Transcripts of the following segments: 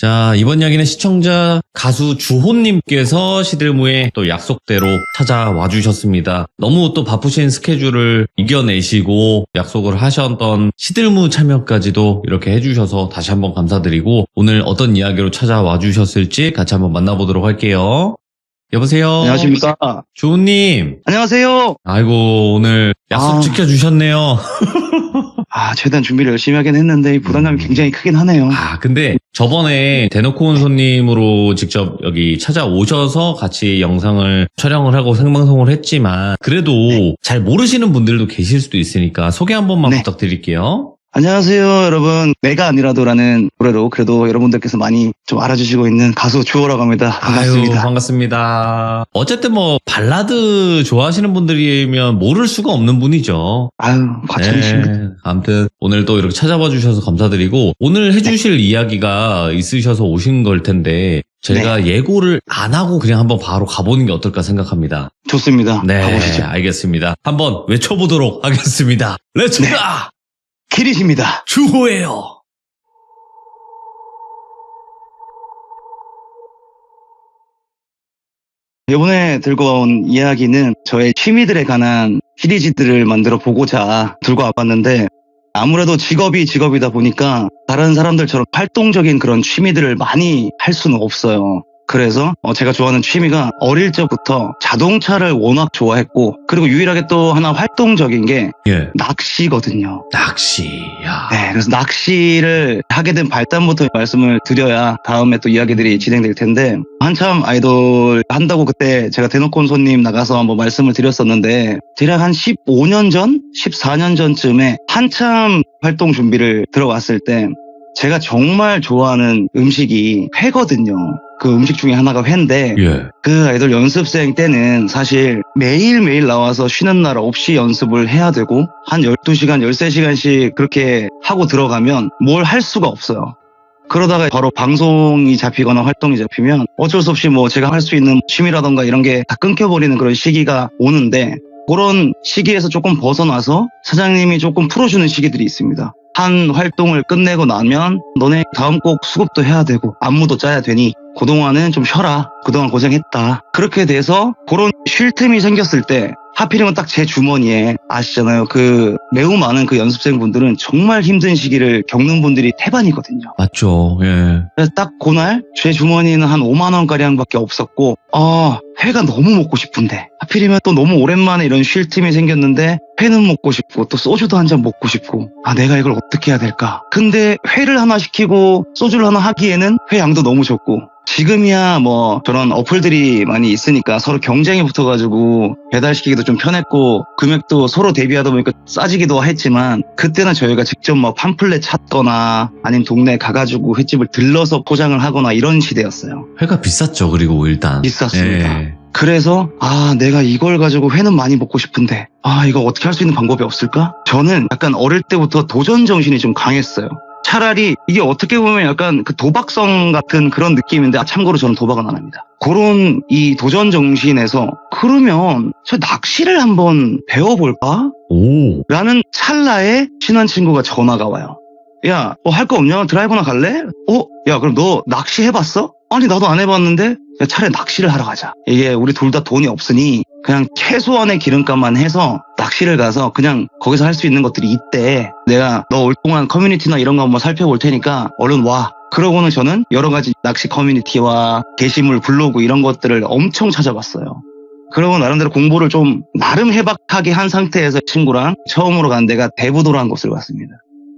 자, 이번 이야기는 시청자 가수 주호님께서 시들무에 또 약속대로 찾아와 주셨습니다. 너무 또 바쁘신 스케줄을 이겨내시고 약속을 하셨던 시들무 참여까지도 이렇게 해주셔서 다시 한번 감사드리고 오늘 어떤 이야기로 찾아와 주셨을지 같이 한번 만나보도록 할게요. 여보세요? 안녕하십니까. 주호님. 안녕하세요. 아이고, 오늘 약속 지켜주셨네요. 최대한 준비를 열심히 하긴 했는데 부담감이 굉장히 크긴 하네요. 근데 저번에 대놓고 온 손님으로 직접 여기 찾아오셔서 같이 영상을 촬영을 하고 생방송을 했지만 그래도 잘 모르시는 분들도 계실 수도 있으니까 소개 한 번만 부탁드릴게요. 안녕하세요, 여러분. 내가 아니라도라는 노래로 그래도 여러분들께서 많이 좀 알아주시고 있는 가수 주호라고 합니다. 반갑습니다. 아유, 반갑습니다. 어쨌든 뭐 발라드 좋아하시는 분들이면 모를 수가 없는 분이죠. 과찬이십니다. 아무튼 오늘도 이렇게 찾아봐 주셔서 감사드리고 오늘 해주실 이야기가 있으셔서 오신 걸 텐데 제가 예고를 안 하고 그냥 한번 바로 가보는 게 어떨까 생각합니다. 좋습니다. 네, 가보시죠. 알겠습니다. 한번 외쳐보도록 하겠습니다. 렛츠가! 키릿입니다. 주호예요. 이번에 들고 온 이야기는 저의 취미들에 관한 시리즈들을 만들어 보고자 들고 와봤는데 아무래도 직업이다 보니까 다른 사람들처럼 활동적인 그런 취미들을 많이 할 수는 없어요. 그래서 제가 좋아하는 취미가 어릴 적부터 자동차를 워낙 좋아했고 그리고 유일하게 또 하나 활동적인 게 낚시거든요. 낚시. 네, 그래서 낚시를 하게 된 발단부터 말씀을 드려야 다음에 또 이야기들이 진행될 텐데 한참 아이돌 한다고 그때 제가 대놓고 온 손님 나가서 한번 말씀을 드렸었는데 대략 한 15년 전? 14년 전쯤에 한참 활동 준비를 들어왔을 때 제가 정말 좋아하는 음식이 회거든요. 그 음식 중에 하나가 회인데 그 아이돌 연습생 때는 사실 매일매일 나와서 쉬는 날 없이 연습을 해야 되고 한 12시간, 13시간씩 그렇게 하고 들어가면 뭘 할 수가 없어요. 그러다가 바로 방송이 잡히거나 활동이 잡히면 어쩔 수 없이 뭐 제가 할 수 있는 취미라던가 이런 게 다 끊겨버리는 그런 시기가 오는데 그런 시기에서 조금 벗어나서 사장님이 조금 풀어주는 시기들이 있습니다. 한 활동을 끝내고 나면 너네 다음 곡 수급도 해야 되고 안무도 짜야 되니 그동안은 좀 쉬어라. 그동안 고생했다. 그렇게 돼서 그런 쉴 틈이 생겼을 때 하필이면 딱 제 주머니에 아시잖아요. 그 매우 많은 그 연습생분들은 정말 힘든 시기를 겪는 분들이 태반이거든요. 맞죠. 그래서 딱 그날 제 주머니는 한 5만 원가량밖에 없었고 회가 너무 먹고 싶은데 하필이면 또 너무 오랜만에 이런 쉴 틈이 생겼는데 회는 먹고 싶고 또 소주도 한 잔 먹고 싶고 내가 이걸 어떻게 해야 될까. 근데 회를 하나 시키고 소주를 하나 하기에는 회 양도 너무 적고 지금이야 뭐 저런 어플들이 많이 있으니까 서로 경쟁이 붙어가지고 배달시키기도 좀 편했고 금액도 서로 대비하다 보니까 싸지기도 했지만 그때는 저희가 직접 뭐 팜플렛 찾거나 아니면 동네에 가가지고 횟집을 들러서 포장을 하거나 이런 시대였어요. 회가 비쌌죠. 그리고 일단 비쌌습니다. 그래서 내가 이걸 가지고 회는 많이 먹고 싶은데 이거 어떻게 할 수 있는 방법이 없을까? 저는 약간 어릴 때부터 도전 정신이 좀 강했어요. 차라리 이게 어떻게 보면 약간 그 도박성 같은 그런 느낌인데 참고로 저는 도박은 안 합니다. 그런 이 도전 정신에서 그러면 저 낚시를 한번 배워볼까? 라는 찰나에 친한 친구가 전화가 와요. 야, 할 거 없냐? 드라이브나 갈래? 야, 그럼 너 낚시 해봤어? 아니, 나도 안 해봤는데? 야, 차라리 낚시를 하러 가자. 이게 우리 둘 다 돈이 없으니 그냥 최소한의 기름값만 해서 낚시를 가서 그냥 거기서 할 수 있는 것들이 있대. 내가 너 올 동안 커뮤니티나 이런 거 한번 살펴볼 테니까 얼른 와. 그러고는 저는 여러 가지 낚시 커뮤니티와 게시물, 블로그 이런 것들을 엄청 찾아봤어요. 그러고 나름대로 공부를 좀 나름 해박하게 한 상태에서 친구랑 처음으로 간 데가 대부도라는 곳을 갔습니다.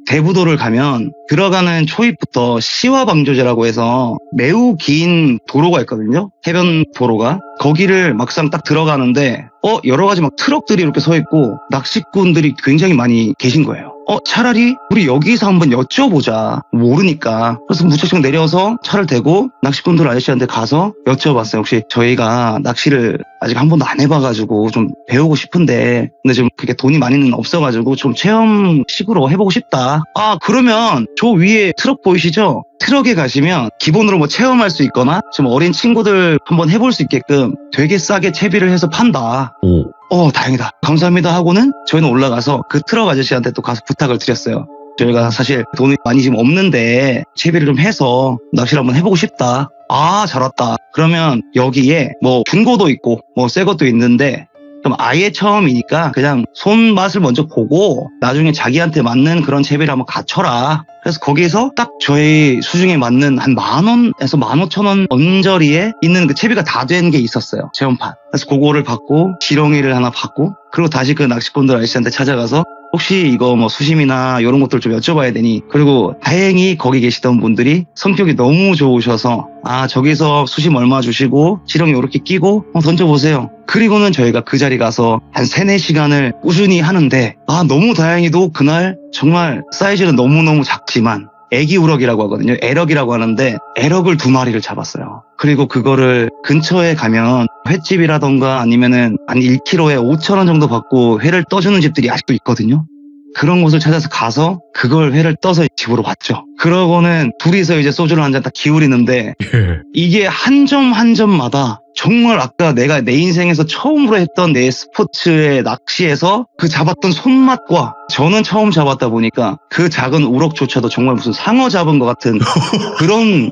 대부도를 가면 들어가는 초입부터 시화방조제라고 해서 매우 긴 도로가 있거든요. 해변 도로가. 거기를 막상 딱 들어가는데 여러 가지 막 트럭들이 이렇게 서 있고 낚시꾼들이 굉장히 많이 계신 거예요. 차라리 우리 여기서 한번 여쭤보자. 모르니까. 그래서 무작정 내려서 차를 대고 낚시꾼들 아저씨한테 가서 여쭤봤어요. 혹시 저희가 낚시를 아직 한 번도 안 해봐가지고 좀 배우고 싶은데 근데 지금 그게 돈이 많이는 없어가지고 좀 체험식으로 해보고 싶다. 그러면 저 위에 트럭 보이시죠? 트럭에 가시면 기본으로 뭐 체험할 수 있거나 좀 어린 친구들 한번 해볼 수 있게끔 되게 싸게 채비를 해서 판다. 다행이다. 감사합니다 하고는 저희는 올라가서 그 트럭 아저씨한테 또 가서 부탁을 드렸어요. 저희가 사실 돈이 많이 지금 없는데 채비를 좀 해서 낚시를 한번 해보고 싶다. 아, 잘 왔다. 그러면 여기에 뭐 중고도 있고 뭐 새 것도 있는데 그럼 아예 처음이니까 그냥 손맛을 먼저 보고 나중에 자기한테 맞는 그런 채비를 한번 갖춰라. 그래서 거기서 딱 저희 수중에 맞는 한 10,000원에서 15,000원 언저리에 있는 그 채비가 다 된 게 있었어요. 체험판. 그래서 그거를 받고 지렁이를 하나 받고 그리고 다시 그 낚시꾼들 아저씨한테 찾아가서 혹시 이거 뭐 수심이나 이런 것들 좀 여쭤봐야 되니 그리고 다행히 거기 계시던 분들이 성격이 너무 좋으셔서 아 저기서 수심 얼마 주시고 지렁이 이렇게 끼고 던져보세요. 그리고는 저희가 그 자리 가서 한 3-4시간을 꾸준히 하는데 아 너무 다행히도 그날 정말 사이즈는 너무너무 작지만 애기 우럭이라고 하거든요. 애럭이라고 하는데 애럭을 2마리를 잡았어요. 그리고 그거를 근처에 가면 횟집이라던가 아니면은 한 1kg에 5,000원 정도 받고 회를 떠주는 집들이 아직도 있거든요. 그런 곳을 찾아서 가서 그걸 회를 떠서 집으로 왔죠. 그러고는 둘이서 이제 소주를 한 잔 딱 기울이는데 이게 한 점 한 점마다 정말 아까 내가 내 인생에서 처음으로 했던 내 스포츠의 낚시에서 그 잡았던 손맛과 저는 처음 잡았다 보니까 그 작은 우럭조차도 정말 무슨 상어 잡은 것 같은 그런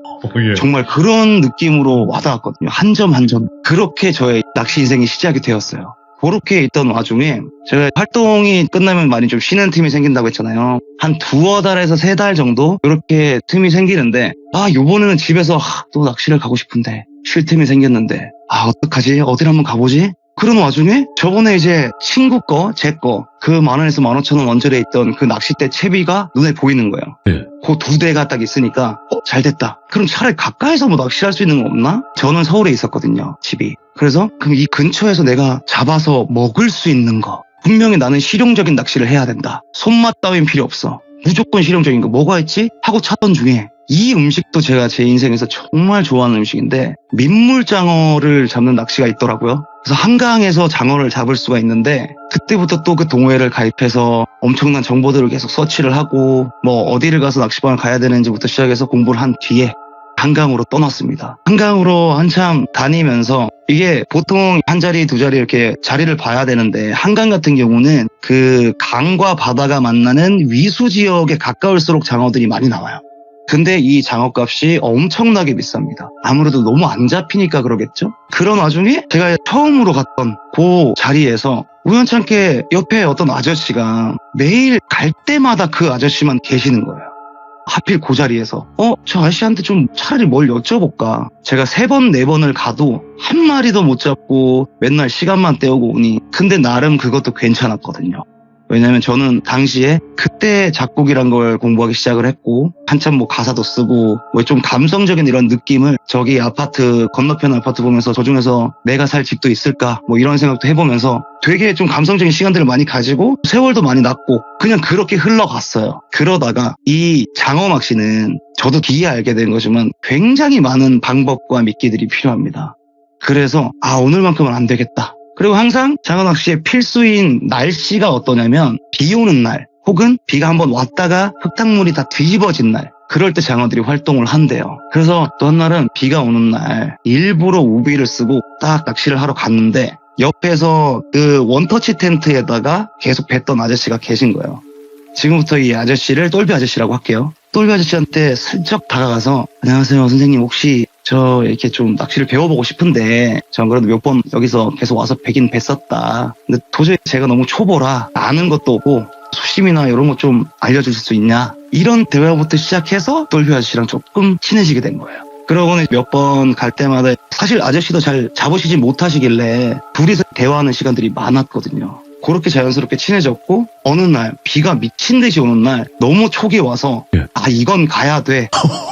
정말 그런 느낌으로 와닿았거든요. 한 점 한 점. 그렇게 저의 낚시 인생이 시작이 되었어요. 그렇게 있던 와중에 제가 활동이 끝나면 많이 좀 쉬는 틈이 생긴다고 했잖아요. 한 2달에서 3달 정도 이렇게 틈이 생기는데 요번에는 집에서 또 낚시를 가고 싶은데 쉴 틈이 생겼는데 어떡하지? 어딜 한번 가보지? 그런 와중에 저번에 이제 친구 거, 제 거 그 10,000원에서 15,000원 언저리에 있던 그 낚싯대 채비가 눈에 보이는 거예요. 네. 그 2대가 딱 있으니까 잘 됐다. 그럼 차라리 가까이서 뭐 낚시할 수 있는 거 없나? 저는 서울에 있었거든요, 집이. 그래서 그럼 이 근처에서 내가 잡아서 먹을 수 있는 거 분명히 나는 실용적인 낚시를 해야 된다. 손맛 따윈 필요 없어. 무조건 실용적인 거 뭐가 있지? 하고 찾던 중에 이 음식도 제가 제 인생에서 정말 좋아하는 음식인데 민물장어를 잡는 낚시가 있더라고요. 그래서 한강에서 장어를 잡을 수가 있는데 그때부터 또 그 동호회를 가입해서 엄청난 정보들을 계속 서치를 하고 뭐 어디를 가서 낚시방을 가야 되는지부터 시작해서 공부를 한 뒤에 한강으로 떠났습니다. 한강으로 한참 다니면서 이게 보통 한 자리 두 자리 이렇게 자리를 봐야 되는데 한강 같은 경우는 그 강과 바다가 만나는 위수 지역에 가까울수록 장어들이 많이 나와요. 근데 이 장어값이 엄청나게 비쌉니다. 아무래도 너무 안 잡히니까 그러겠죠? 그런 와중에 제가 처음으로 갔던 그 자리에서 우연찮게 옆에 어떤 아저씨가 매일 갈 때마다 그 아저씨만 계시는 거예요. 하필 그 자리에서 저 아저씨한테 좀 차라리 뭘 여쭤볼까. 제가 3번 4번을 가도 한 마리도 못 잡고 맨날 시간만 때우고 오니 근데 나름 그것도 괜찮았거든요. 왜냐면 저는 당시에 그때 작곡이란 걸 공부하기 시작을 했고 한참 뭐 가사도 쓰고 뭐 좀 감성적인 이런 느낌을 저기 아파트 건너편 아파트 보면서 저 중에서 내가 살 집도 있을까 뭐 이런 생각도 해보면서 되게 좀 감성적인 시간들을 많이 가지고 세월도 많이 났고 그냥 그렇게 흘러갔어요. 그러다가 이 장어 낚시는 저도 뒤에 알게 된 거지만 굉장히 많은 방법과 미끼들이 필요합니다. 그래서 오늘만큼은 안 되겠다. 그리고 항상 장어 낚시의 필수인 날씨가 어떠냐면 비 오는 날 혹은 비가 한번 왔다가 흙탕물이 다 뒤집어진 날 그럴 때 장어들이 활동을 한대요. 그래서 또 한 날은 비가 오는 날 일부러 우비를 쓰고 딱 낚시를 하러 갔는데 옆에서 그 원터치 텐트에다가 계속 뵀던 아저씨가 계신 거예요. 지금부터 이 아저씨를 똘비 아저씨라고 할게요. 똘비 아저씨한테 슬쩍 다가가서 안녕하세요 선생님 혹시 저 이렇게 좀 낚시를 배워보고 싶은데 전 그래도 몇 번 여기서 계속 와서 뵈긴 뵀었다. 근데 도저히 제가 너무 초보라 아는 것도 없고 수심이나 이런 거 좀 알려주실 수 있냐 이런 대화부터 시작해서 똘비 아저씨랑 조금 친해지게 된 거예요. 그러고는 몇 번 갈 때마다 사실 아저씨도 잘 잡으시지 못하시길래 둘이서 대화하는 시간들이 많았거든요. 그렇게 자연스럽게 친해졌고 어느 날 비가 미친 듯이 오는 날 너무 촉이 와서 이건 가야 돼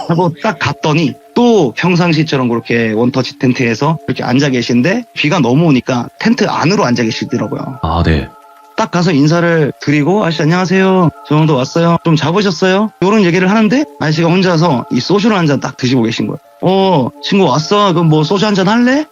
하고 딱 갔더니 또 평상시처럼 그렇게 원터치 텐트에서 이렇게 앉아 계신데 비가 너무 오니까 텐트 안으로 앉아 계시더라고요. 네. 딱 가서 인사를 드리고 아저씨 안녕하세요. 저 오늘도 왔어요. 좀 잡으셨어요? 이런 얘기를 하는데 아저씨가 혼자서 이 소주를 한 잔 딱 드시고 계신 거예요. 친구 왔어? 그럼 뭐 소주 한 잔 할래?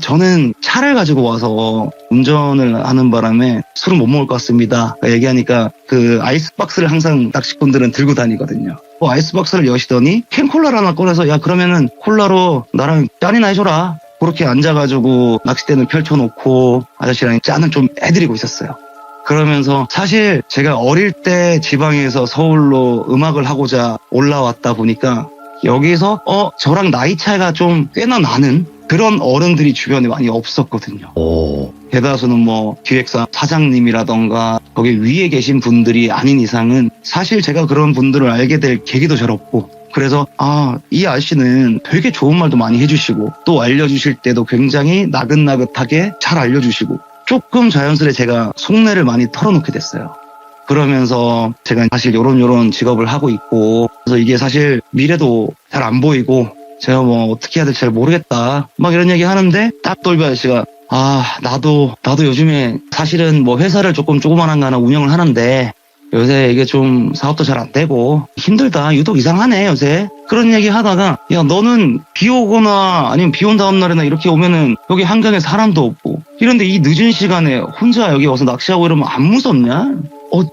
저는 차를 가지고 와서 운전을 하는 바람에 술은 못 먹을 것 같습니다. 얘기하니까 그 아이스박스를 항상 낚시꾼들은 들고 다니거든요. 아이스박스를 여시더니 캔콜라를 하나 꺼내서 야 그러면은 콜라로 나랑 짠이나 해줘라. 그렇게 앉아가지고 낚싯대는 펼쳐놓고 아저씨랑 짠을 좀 해드리고 있었어요. 그러면서 사실 제가 어릴 때 지방에서 서울로 음악을 하고자 올라왔다 보니까 여기서 저랑 나이 차이가 좀 꽤나 나는 그런 어른들이 주변에 많이 없었거든요. 오. 대다수는 뭐 기획사 사장님이라던가 거기 위에 계신 분들이 아닌 이상은 사실 제가 그런 분들을 알게 될 계기도 잘 없고, 그래서 이 아저씨는 되게 좋은 말도 많이 해주시고 또 알려주실 때도 굉장히 나긋나긋하게 잘 알려주시고, 조금 자연스레 제가 속내를 많이 털어놓게 됐어요. 그러면서 제가 사실 요런 직업을 하고 있고, 그래서 이게 사실 미래도 잘 안 보이고 제가 뭐 어떻게 해야 될지 잘 모르겠다 막 이런 얘기 하는데, 딱 돌비 아저씨가 나도 요즘에 사실은 뭐 회사를 조그만한 거 하나 운영을 하는데 요새 이게 좀 사업도 잘 안 되고 힘들다, 유독 이상하네 요새, 그런 얘기 하다가, 야 너는 비 오거나 아니면 비 온 다음 날이나 이렇게 오면은 여기 한강에 사람도 없고 이런데 이 늦은 시간에 혼자 여기 와서 낚시하고 이러면 안 무섭냐?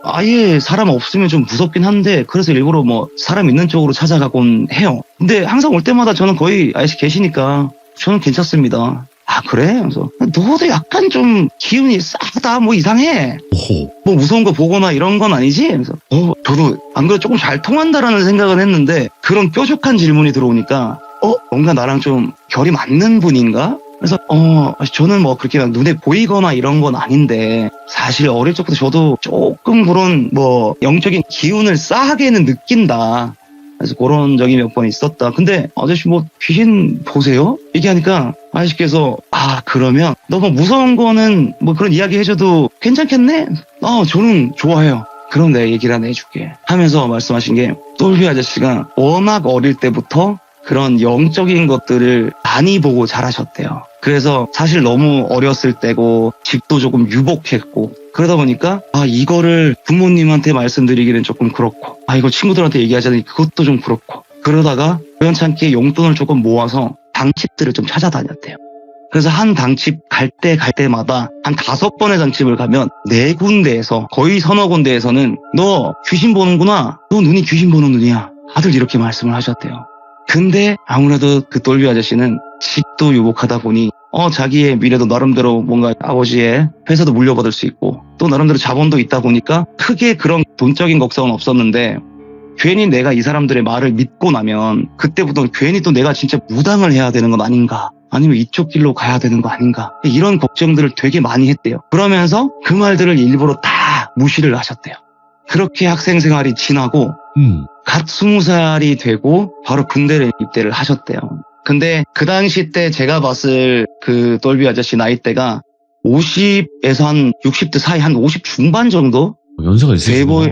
아예 사람 없으면 좀 무섭긴 한데 그래서 일부러 뭐 사람 있는 쪽으로 찾아가곤 해요. 근데 항상 올 때마다 저는 거의 아저씨 계시니까 저는 괜찮습니다. 그래? 그래서 너도 약간 좀 기운이 싸다, 뭐 이상해. 오. 뭐 무서운 거 보거나 이런 건 아니지? 그래서 저도 안 그래도 조금 잘 통한다라는 생각은 했는데, 그런 뾰족한 질문이 들어오니까 뭔가 나랑 좀 결이 맞는 분인가? 그래서 저는 뭐 그렇게 눈에 보이거나 이런 건 아닌데 사실 어릴 적부터 저도 조금 그런 뭐 영적인 기운을 싸하게는 느낀다. 그래서 그런 적이 몇 번 있었다. 근데 아저씨 뭐 귀신 보세요? 얘기하니까 아저씨께서 그러면 너 뭐 무서운 거는 뭐 그런 이야기 해줘도 괜찮겠네? 저는 좋아해요. 그럼 내가 얘기를 하나 해줄게 하면서 말씀하신 게, 똘비 아저씨가 워낙 어릴 때부터 그런 영적인 것들을 많이 보고 자라셨대요. 그래서 사실 너무 어렸을 때고 집도 조금 유복했고 그러다 보니까 이거를 부모님한테 말씀드리기는 조금 그렇고 이거 친구들한테 얘기하자니 그것도 좀 그렇고, 그러다가 우연찮게 용돈을 조금 모아서 당집들을 좀 찾아다녔대요. 그래서 한 당집 갈 때마다 한 5번의 당집을 가면 4군데에서 거의 서너 군데에서는 너 귀신 보는구나, 너 눈이 귀신 보는 눈이야, 다들 이렇게 말씀을 하셨대요. 근데 아무래도 그 똘비 아저씨는 집도 유복하다 보니 자기의 미래도 나름대로 뭔가 아버지의 회사도 물려받을 수 있고 또 나름대로 자본도 있다 보니까 크게 그런 돈적인 걱정은 없었는데, 괜히 내가 이 사람들의 말을 믿고 나면 그때부터 괜히 또 내가 진짜 무당을 해야 되는 건 아닌가, 아니면 이쪽 길로 가야 되는 거 아닌가, 이런 걱정들을 되게 많이 했대요. 그러면서 그 말들을 일부러 다 무시를 하셨대요. 그렇게 학생 생활이 지나고 갓 20살이 되고 바로 군대를 입대를 하셨대요. 근데 그 당시 때 제가 봤을 그 똘비 아저씨 나이대가 50에서 한 60대 사이, 한 50 중반 정도? 연세가 있으시구나.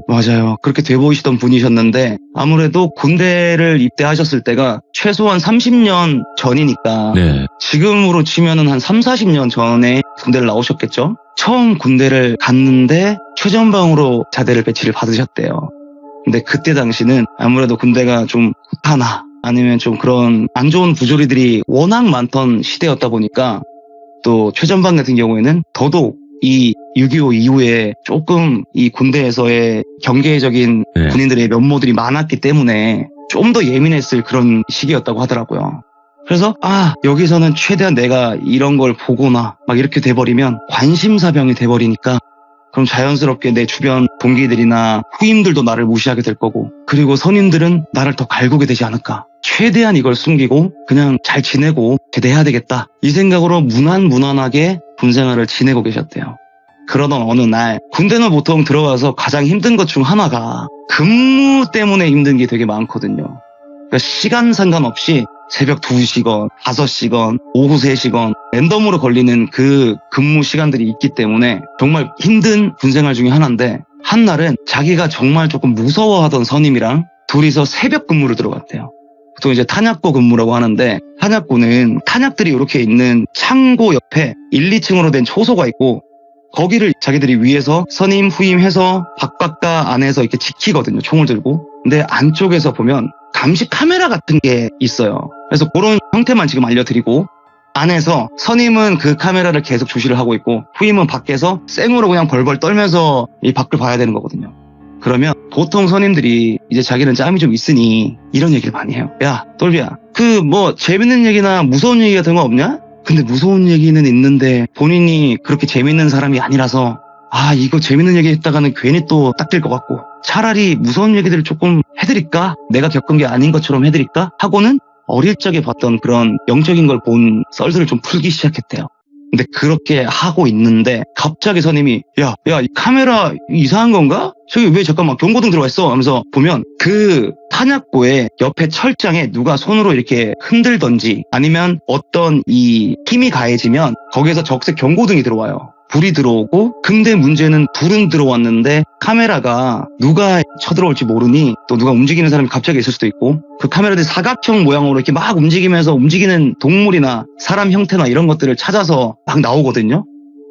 맞아요. 그렇게 돼 보이시던 분이셨는데, 아무래도 군대를 입대하셨을 때가 최소한 30년 전이니까 네. 지금으로 치면은 한 3, 40년 전에 군대를 나오셨겠죠? 처음 군대를 갔는데 최전방으로 자대를 배치를 받으셨대요. 근데 그때 당시는 아무래도 군대가 좀 후타나 아니면 좀 그런 안 좋은 부조리들이 워낙 많던 시대였다 보니까, 또 최전방 같은 경우에는 더더욱 이 6.25 이후에 조금 이 군대에서의 경계적인 네. 군인들의 면모들이 많았기 때문에 좀 더 예민했을 그런 시기였다고 하더라고요. 그래서 여기서는 최대한 내가 이런 걸 보거나 막 이렇게 돼버리면 관심사병이 돼버리니까 그럼 자연스럽게 내 주변 동기들이나 후임들도 나를 무시하게 될 거고, 그리고 선임들은 나를 더 갈구게 되지 않을까, 최대한 이걸 숨기고 그냥 잘 지내고 제대해야 되겠다, 이 생각으로 무난하게 군생활을 지내고 계셨대요. 그러던 어느 날, 군대는 보통 들어가서 가장 힘든 것 중 하나가 근무 때문에 힘든 게 되게 많거든요. 그러니까 시간 상관없이 새벽 2시건 5시건 오후 3시건 랜덤으로 걸리는 그 근무 시간들이 있기 때문에 정말 힘든 군생활 중에 하나인데, 한날은 자기가 정말 조금 무서워하던 선임이랑 둘이서 새벽 근무를 들어갔대요. 보통 이제 탄약고 근무라고 하는데, 탄약고는 탄약들이 이렇게 있는 창고 옆에 1, 2층으로 된 초소가 있고 거기를 자기들이 위에서 선임 후임 해서 바깥과 안에서 이렇게 지키거든요, 총을 들고. 근데 안쪽에서 보면 감시 카메라 같은 게 있어요. 그래서 그런 형태만 지금 알려드리고, 안에서 선임은 그 카메라를 계속 주시를 하고 있고 후임은 밖에서 생으로 그냥 벌벌 떨면서 이 밖을 봐야 되는 거거든요. 그러면 보통 선임들이 이제 자기는 짬이 좀 있으니 이런 얘기를 많이 해요. 야, 똘비야, 그 뭐 재밌는 얘기나 무서운 얘기 같은 거 없냐? 근데 무서운 얘기는 있는데 본인이 그렇게 재밌는 사람이 아니라서 이거 재밌는 얘기 했다가는 괜히 또 닦일 것 같고 차라리 무서운 얘기들을 조금 해드릴까? 내가 겪은 게 아닌 것처럼 해드릴까? 하고는 어릴 적에 봤던 그런 영적인 걸 본 썰들을 좀 풀기 시작했대요. 근데 그렇게 하고 있는데 갑자기 선임이 야, 이 카메라 이상한 건가? 저기 왜 잠깐만 경고등 들어가 있어? 하면서 보면 그 탄약고의 옆에 철장에 누가 손으로 이렇게 흔들던지 아니면 어떤 이 힘이 가해지면 거기에서 적색 경고등이 들어와요. 불이 들어오고 근데 문제는 불은 들어왔는데 카메라가 누가 쳐들어올지 모르니 또 누가 움직이는 사람이 갑자기 있을 수도 있고 그 카메라들이 사각형 모양으로 이렇게 막 움직이면서 움직이는 동물이나 사람 형태나 이런 것들을 찾아서 막 나오거든요.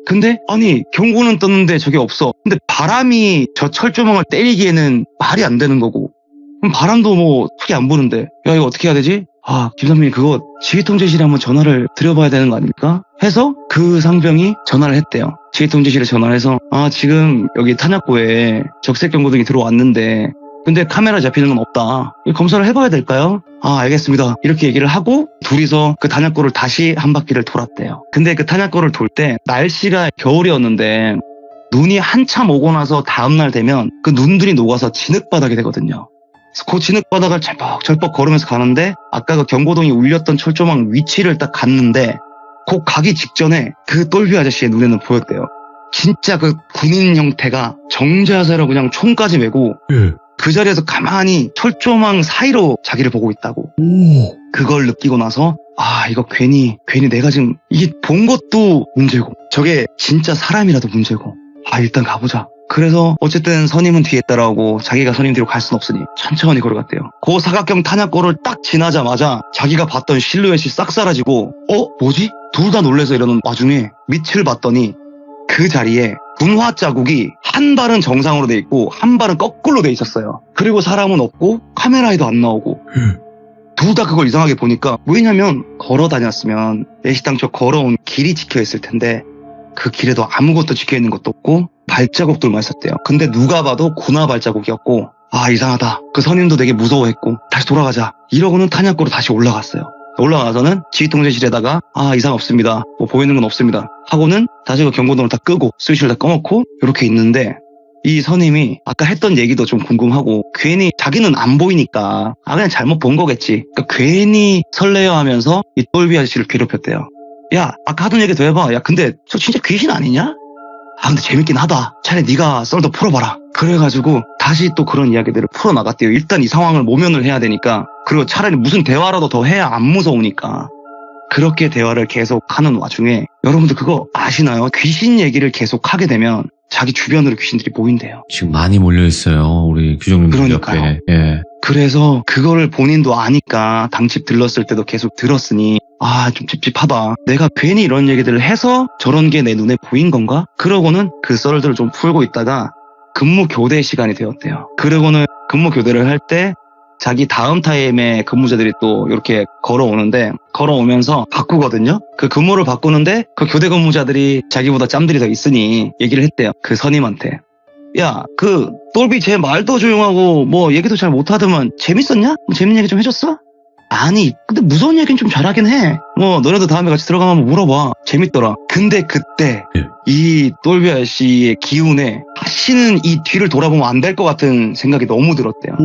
근데 아니 경고는 떴는데 저게 없어. 근데 바람이 저 철조망을 때리기에는 말이 안 되는 거고 그럼 바람도 뭐 크게 안 부는데 야 이거 어떻게 해야 되지? 김 선배님 그거 지휘통제실에 한번 전화를 드려봐야 되는 거 아닙니까? 해서 그 상병이 전화를 했대요. 지휘통제실에 전화를 해서 지금 여기 탄약고에 적색 경고등이 들어왔는데 근데 카메라 잡히는 건 없다. 이거 검사를 해봐야 될까요? 알겠습니다. 이렇게 얘기를 하고 둘이서 그 탄약고를 다시 한 바퀴를 돌았대요. 근데 그 탄약고를 돌 때 날씨가 겨울이었는데 눈이 한참 오고 나서 다음날 되면 그 눈들이 녹아서 진흙바닥이 되거든요. 그 진흙바닥을 철퍽철퍽 걸으면서 가는데 아까 그 경고등이 울렸던 철조망 위치를 딱 갔는데 그 가기 직전에 그 똘비 아저씨의 눈에는 보였대요. 진짜 그 군인 형태가 정자세로 그냥 총까지 메고 그 자리에서 가만히 철조망 사이로 자기를 보고 있다고. 그걸 느끼고 나서 이거 괜히 내가 지금 이게 본 것도 문제고 저게 진짜 사람이라도 문제고 일단 가보자. 그래서 어쨌든 선임은 뒤에 따라오고 자기가 선임 뒤로 갈 순 없으니 천천히 걸어갔대요. 그 사각형 탄약고를 딱 지나자마자 자기가 봤던 실루엣이 싹 사라지고 뭐지? 둘 다 놀래서 이러는 와중에 밑을 봤더니 그 자리에 군화 자국이 한 발은 정상으로 돼 있고 한 발은 거꾸로 돼 있었어요. 그리고 사람은 없고 카메라에도 안 나오고 둘 다 그걸 이상하게 보니까 왜냐면 걸어 다녔으면 애시당초 걸어온 길이 찍혀 있을 텐데 그 길에도 아무것도 찍혀 있는 것도 없고 발자국들만 있었대요. 근데 누가 봐도 군화 발자국이었고 이상하다. 그 선임도 되게 무서워했고 다시 돌아가자 이러고는 탄약고로 다시 올라갔어요. 올라가서는 지휘통제실에다가 이상 없습니다. 뭐 보이는 건 없습니다. 하고는 다시 그 경고등을 다 끄고 스위치를 다 꺼놓고 이렇게 있는데 이 선임이 아까 했던 얘기도 좀 궁금하고 괜히 자기는 안 보이니까 그냥 잘못 본 거겠지. 그러니까 괜히 설레어하면서 이 똘비 아저씨를 괴롭혔대요. 야 아까 하던 얘기 더 해봐. 야 근데 저 진짜 귀신 아니냐? 근데 재밌긴 하다. 차라리 네가 썰도 풀어봐라. 그래가지고 다시 또 그런 이야기들을 풀어나갔대요. 일단 이 상황을 모면을 해야 되니까 그리고 차라리 무슨 대화라도 더 해야 안 무서우니까 그렇게 대화를 계속 하는 와중에 여러분들 그거 아시나요? 귀신 얘기를 계속 하게 되면 자기 주변으로 귀신들이 모인대요. 지금 많이 몰려있어요. 우리 규정님들 그러니까요. 옆에. 예. 그래서 그거를 본인도 아니까 당집 들렀을 때도 계속 들었으니 좀 찝찝하다. 내가 괜히 이런 얘기들을 해서 저런 게 내 눈에 보인 건가? 그러고는 그 썰들을 좀 풀고 있다가 근무 교대 시간이 되었대요. 그러고는 근무 교대를 할 때 자기 다음 타임에 근무자들이 또 이렇게 걸어오면서 바꾸거든요. 그 근무를 바꾸는데 그 교대 근무자들이 자기보다 짬들이 더 있으니 얘기를 했대요. 그 선임한테. 야, 그 똘비 쟤 말도 조용하고 뭐 얘기도 잘 못하더만 재밌었냐? 뭐 재밌는 얘기 좀 해줬어? 아니 근데 무서운 얘기는 좀 잘하긴 해. 뭐 너네도 다음에 같이 들어가면 한번 물어봐. 재밌더라. 근데 그때 이 똘비 아저씨의 기운에 다시는 이 뒤를 돌아보면 안 될 것 같은 생각이 너무 들었대요.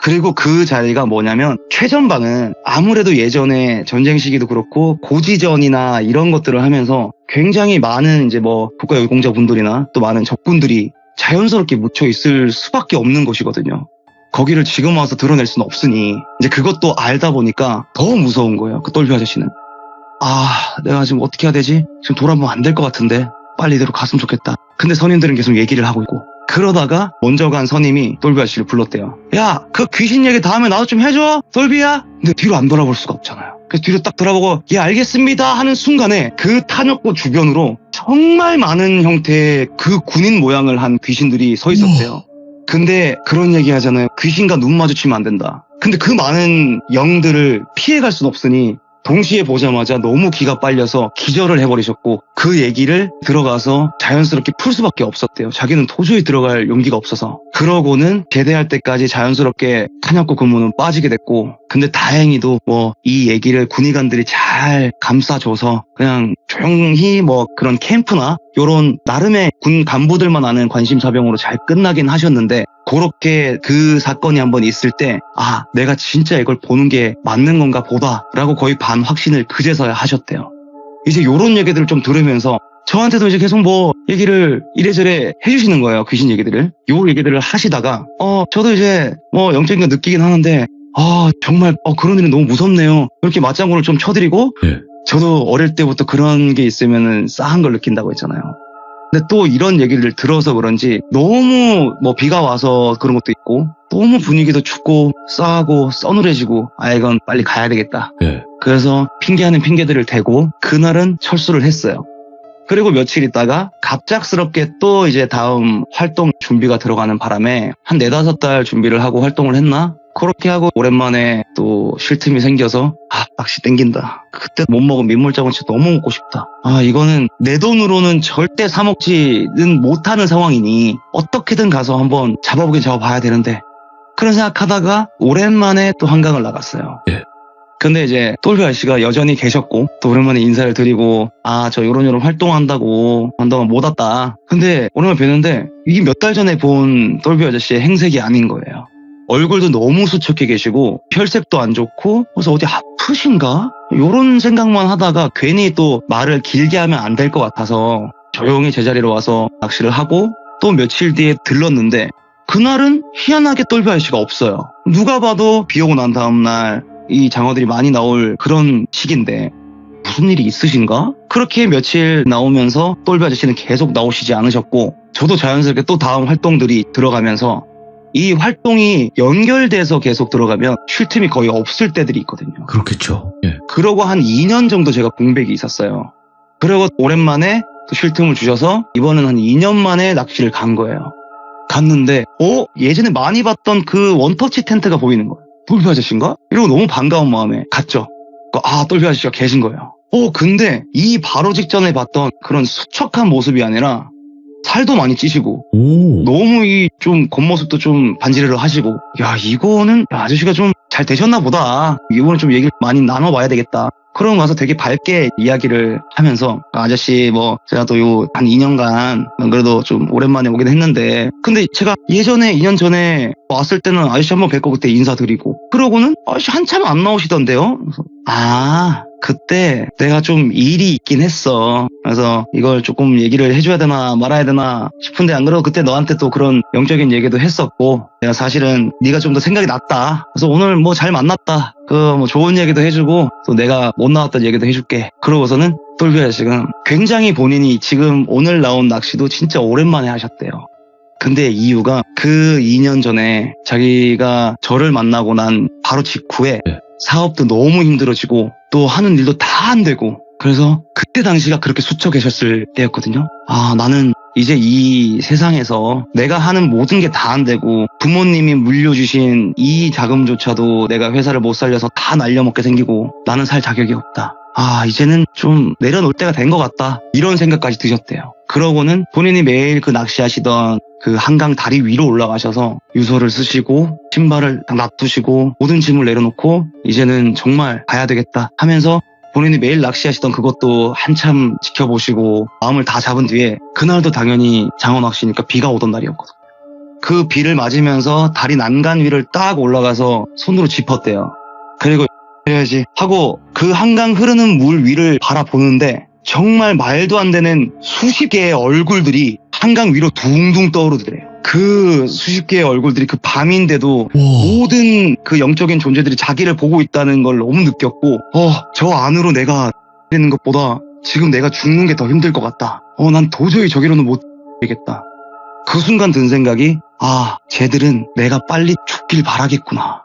그리고 그 자리가 뭐냐면 최전방은 아무래도 예전에 전쟁 시기도 그렇고 고지전이나 이런 것들을 하면서 굉장히 많은 이제 뭐 국가유공자분들이나 또 많은 적군들이 자연스럽게 묻혀 있을 수밖에 없는 곳이거든요. 거기를 지금 와서 드러낼 수는 없으니 이제 그것도 알다 보니까 더 무서운 거예요. 그 똘비 아저씨는. 내가 지금 어떻게 해야 되지? 지금 돌아보면 안 될 것 같은데 빨리 이대로 갔으면 좋겠다. 근데 선임들은 계속 얘기를 하고 있고 그러다가 먼저 간 선임이 똘비 아저씨를 불렀대요. 야, 그 귀신 얘기 다음에 나도 좀 해줘, 똘비야. 근데 뒤로 안 돌아볼 수가 없잖아요. 그래서 뒤로 딱 돌아보고 예 알겠습니다 하는 순간에 그 탄약고 주변으로 정말 많은 형태의 그 군인 모양을 한 귀신들이 서 있었대요. 근데 그런 얘기 하잖아요. 귀신과 눈 마주치면 안 된다. 근데 그 많은 영들을 피해갈 순 없으니 동시에 보자마자 너무 기가 빨려서 기절을 해버리셨고 그 얘기를 들어가서 자연스럽게 풀 수밖에 없었대요. 자기는 도저히 들어갈 용기가 없어서. 그러고는 제대할 때까지 자연스럽게 탄약고 근무는 빠지게 됐고 근데 다행히도 뭐 이 얘기를 군의관들이 잘 감싸줘서 그냥 조용히 뭐 그런 캠프나 요런 나름의 군 간부들만 아는 관심사병으로 잘 끝나긴 하셨는데, 그렇게 그 사건이 한번 있을 때 내가 진짜 이걸 보는 게 맞는 건가 보다라고 거의 반 확신을 그제서야 하셨대요. 이제 요런 얘기들을 좀 들으면서 저한테도 이제 계속 뭐 얘기를 이래저래 해주시는 거예요. 귀신 얘기들을. 요 얘기들을 하시다가 저도 이제 뭐 영적인 거 느끼긴 하는데 정말 그런 일은 너무 무섭네요. 이렇게 맞장구를 좀 쳐드리고, 저도 어릴 때부터 그런 게 있으면은 싸한 걸 느낀다고 했잖아요. 근데 또 이런 얘기를 들어서 그런지 너무 뭐 비가 와서 그런 것도 있고, 너무 분위기도 춥고 싸하고 서늘해지고 이건 빨리 가야 되겠다. 그래서 핑계 아닌 핑계들을 대고 그날은 철수를 했어요. 그리고 며칠 있다가 갑작스럽게 또 이제 다음 활동 준비가 들어가는 바람에 한 4-5달 준비를 하고 활동을 했나? 그렇게 하고 오랜만에 또 쉴 틈이 생겨서 낚시 땡긴다. 그때 못 먹은 민물장어 진짜 너무 먹고 싶다. 이거는 내 돈으로는 절대 사 먹지는 못하는 상황이니 어떻게든 가서 한번 잡아보긴 잡아봐야 되는데, 그런 생각하다가 오랜만에 또 한강을 나갔어요. 근데 이제 똘비 아저씨가 여전히 계셨고, 또 오랜만에 인사를 드리고 저 요런 활동한다고 한동안 못 왔다. 근데 오랜만에 뵀는데 이게 몇 달 전에 본 똘비 아저씨의 행색이 아닌 거예요. 얼굴도 너무 수척해 계시고 혈색도 안 좋고, 그래서 어디 아프신가? 요런 생각만 하다가 괜히 또 말을 길게 하면 안 될 것 같아서 조용히 제자리로 와서 낚시를 하고, 또 며칠 뒤에 들렀는데 그날은 희한하게 똘비 아저씨가 없어요. 누가 봐도 비 오고 난 다음날 이 장어들이 많이 나올 그런 시기인데 무슨 일이 있으신가? 그렇게 며칠 나오면서 똘비 아저씨는 계속 나오시지 않으셨고, 저도 자연스럽게 또 다음 활동들이 들어가면서 이 활동이 연결돼서 계속 들어가면 쉴 틈이 거의 없을 때들이 있거든요. 그렇겠죠. 그러고 한 2년 정도 제가 공백이 있었어요. 그리고 오랜만에 또 쉴 틈을 주셔서 이번엔 한 2년 만에 낚시를 간 거예요. 갔는데 예전에 많이 봤던 그 원터치 텐트가 보이는 거예요. 똘비 아저씨인가? 이러고 너무 반가운 마음에 갔죠. 똘비 아저씨가 계신 거예요. 근데 이 바로 직전에 봤던 그런 수척한 모습이 아니라 살도 많이 찌시고, 너무 좀 겉모습도 좀 반지르르 하시고, 이거는 아저씨가 좀 잘 되셨나 보다. 이거는 좀 얘기를 많이 나눠봐야 되겠다. 그러고 가서 되게 밝게 이야기를 하면서, 아저씨 제가 또 한 2년간 그래도 좀 오랜만에 오긴 했는데, 근데 제가 예전에 2년 전에 왔을 때는 아저씨 한번 뵙고 그때 인사드리고, 그러고는 아저씨 한참 안 나오시던데요. 그래서 그때 내가 좀 일이 있긴 했어. 그래서 이걸 조금 얘기를 해줘야 되나 말아야 되나 싶은데, 안 그래도 그때 너한테 또 그런 영적인 얘기도 했었고, 내가 사실은 네가 좀 더 생각이 났다. 그래서 오늘 잘 만났다. 좋은 얘기도 해주고, 또 내가 못 나왔던 얘기도 해줄게. 그러고서는 똘비 아저씨가 굉장히 본인이 지금 오늘 나온 낚시도 진짜 오랜만에 하셨대요. 근데 이유가 그 2년 전에 자기가 저를 만나고 난 바로 직후에 사업도 너무 힘들어지고 또 하는 일도 다 안 되고, 그래서 그때 당시가 그렇게 수척 계셨을 때였거든요. 나는 이제 이 세상에서 내가 하는 모든 게 다 안 되고 부모님이 물려주신 이 자금조차도 내가 회사를 못 살려서 다 날려먹게 생기고 나는 살 자격이 없다. 이제는 좀 내려놓을 때가 된 것 같다. 이런 생각까지 드셨대요. 그러고는 본인이 매일 그 낚시하시던 그 한강 다리 위로 올라가셔서 유서를 쓰시고 신발을 딱 놔두시고 모든 짐을 내려놓고 이제는 정말 가야 되겠다 하면서 본인이 매일 낚시하시던 그것도 한참 지켜보시고 마음을 다 잡은 뒤에, 그날도 당연히 장어 낚시니까 비가 오던 날이었거든요. 그 비를 맞으면서 다리 난간 위를 딱 올라가서 손으로 짚었대요. 그리고 해야지 하고 그 한강 흐르는 물 위를 바라보는데 정말 말도 안 되는 수십 개의 얼굴들이 한강 위로 둥둥 떠오르더래요. 그 수십 개의 얼굴들이 그 밤인데도 모든 그 영적인 존재들이 자기를 보고 있다는 걸 너무 느꼈고, 저 안으로 내가 되는 것보다 지금 내가 죽는 게 더 힘들 것 같다. 난 도저히 저기로는 못 되겠다. 그 순간 든 생각이, 쟤들은 내가 빨리 죽길 바라겠구나.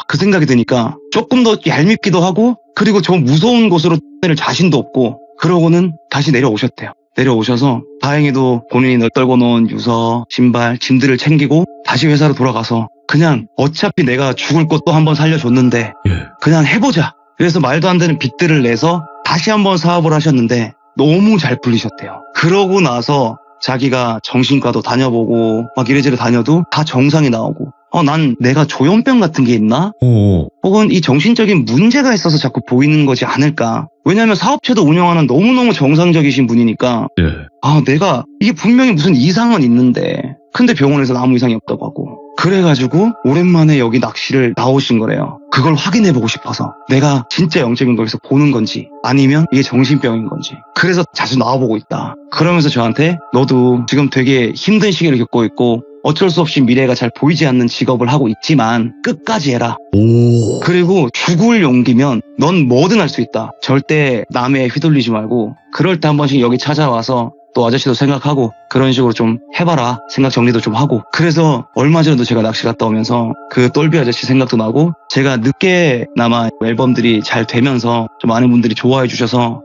그 생각이 드니까 조금 더 얄밉기도 하고, 그리고 저 무서운 곳으로 내릴 자신도 없고, 그러고는 다시 내려오셨대요. 내려오셔서 다행히도 본인이 널떨궈 놓은 유서, 신발, 짐들을 챙기고 다시 회사로 돌아가서 그냥 어차피 내가 죽을 것도 한번 살려줬는데 그냥 해보자. 그래서 말도 안 되는 빚들을 내서 다시 한번 사업을 하셨는데 너무 잘 풀리셨대요. 그러고 나서 자기가 정신과도 다녀보고 막 이래저래 다녀도 다 정상이 나오고, 난 내가 조현병 같은 게 있나? 혹은 이 정신적인 문제가 있어서 자꾸 보이는 거지 않을까? 왜냐하면 사업체도 운영하는 너무너무 정상적이신 분이니까 예. 내가 이게 분명히 무슨 이상은 있는데 근데 병원에서는 아무 이상이 없다고 하고 그래가지고 오랜만에 여기 낚시를 나오신 거래요. 그걸 확인해보고 싶어서 내가 진짜 영적인 거기서 보는 건지 아니면 이게 정신병인 건지 그래서 자주 나와보고 있다. 그러면서 저한테 너도 지금 되게 힘든 시기를 겪고 있고 어쩔 수 없이 미래가 잘 보이지 않는 직업을 하고 있지만 끝까지 해라. 오. 그리고 죽을 용기면 넌 뭐든 할 수 있다. 절대 남에 휘둘리지 말고 그럴 때 한 번씩 여기 찾아와서 또 아저씨도 생각하고 그런 식으로 좀 해봐라. 생각 정리도 좀 하고. 그래서 얼마 전에도 제가 낚시 갔다 오면서 그 똘비 아저씨 생각도 나고 제가 늦게나마 앨범들이 잘 되면서 좀 많은 분들이 좋아해 주셔서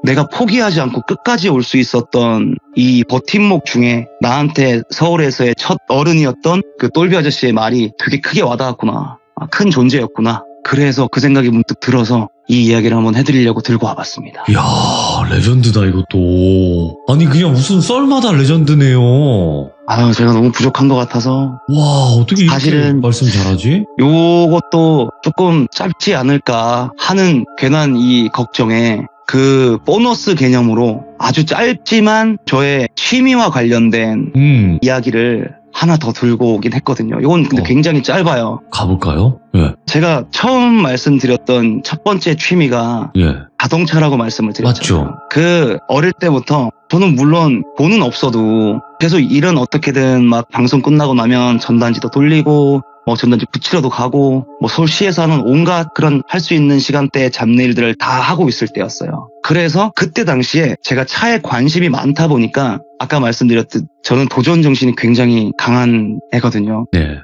내가 포기하지 않고 끝까지 올 수 있었던 이 버팀목 중에 나한테 서울에서의 첫 어른이었던 그 똘비 아저씨의 말이 되게 크게 와닿았구나. 큰 존재였구나. 그래서 그 생각이 문득 들어서 이 이야기를 한번 해드리려고 들고 와봤습니다. 이야, 레전드다, 이것도. 아니, 그냥 무슨 썰마다 레전드네요. 제가 너무 부족한 것 같아서. 와, 어떻게 이렇게 사실은 말씀 잘하지? 요것도 조금 짧지 않을까 하는 괜한 이 걱정에 그 보너스 개념으로 아주 짧지만 저의 취미와 관련된 이야기를 하나 더 들고 오긴 했거든요. 이건 근데 굉장히 짧아요. 가볼까요? 예. 제가 처음 말씀드렸던 첫 번째 취미가 예. 자동차라고 말씀을 드렸잖아요. 맞죠. 그 어릴 때부터 저는 물론 돈은 없어도 계속 일은 어떻게든 막 방송 끝나고 나면 전단지도 돌리고 전단지 붙이러도 가고 서울시에서 하는 온갖 그런 할 수 있는 시간대에 잡일들을 다 하고 있을 때였어요. 그래서 그때 당시에 제가 차에 관심이 많다 보니까 아까 말씀드렸듯 저는 도전 정신이 굉장히 강한 애거든요. 네.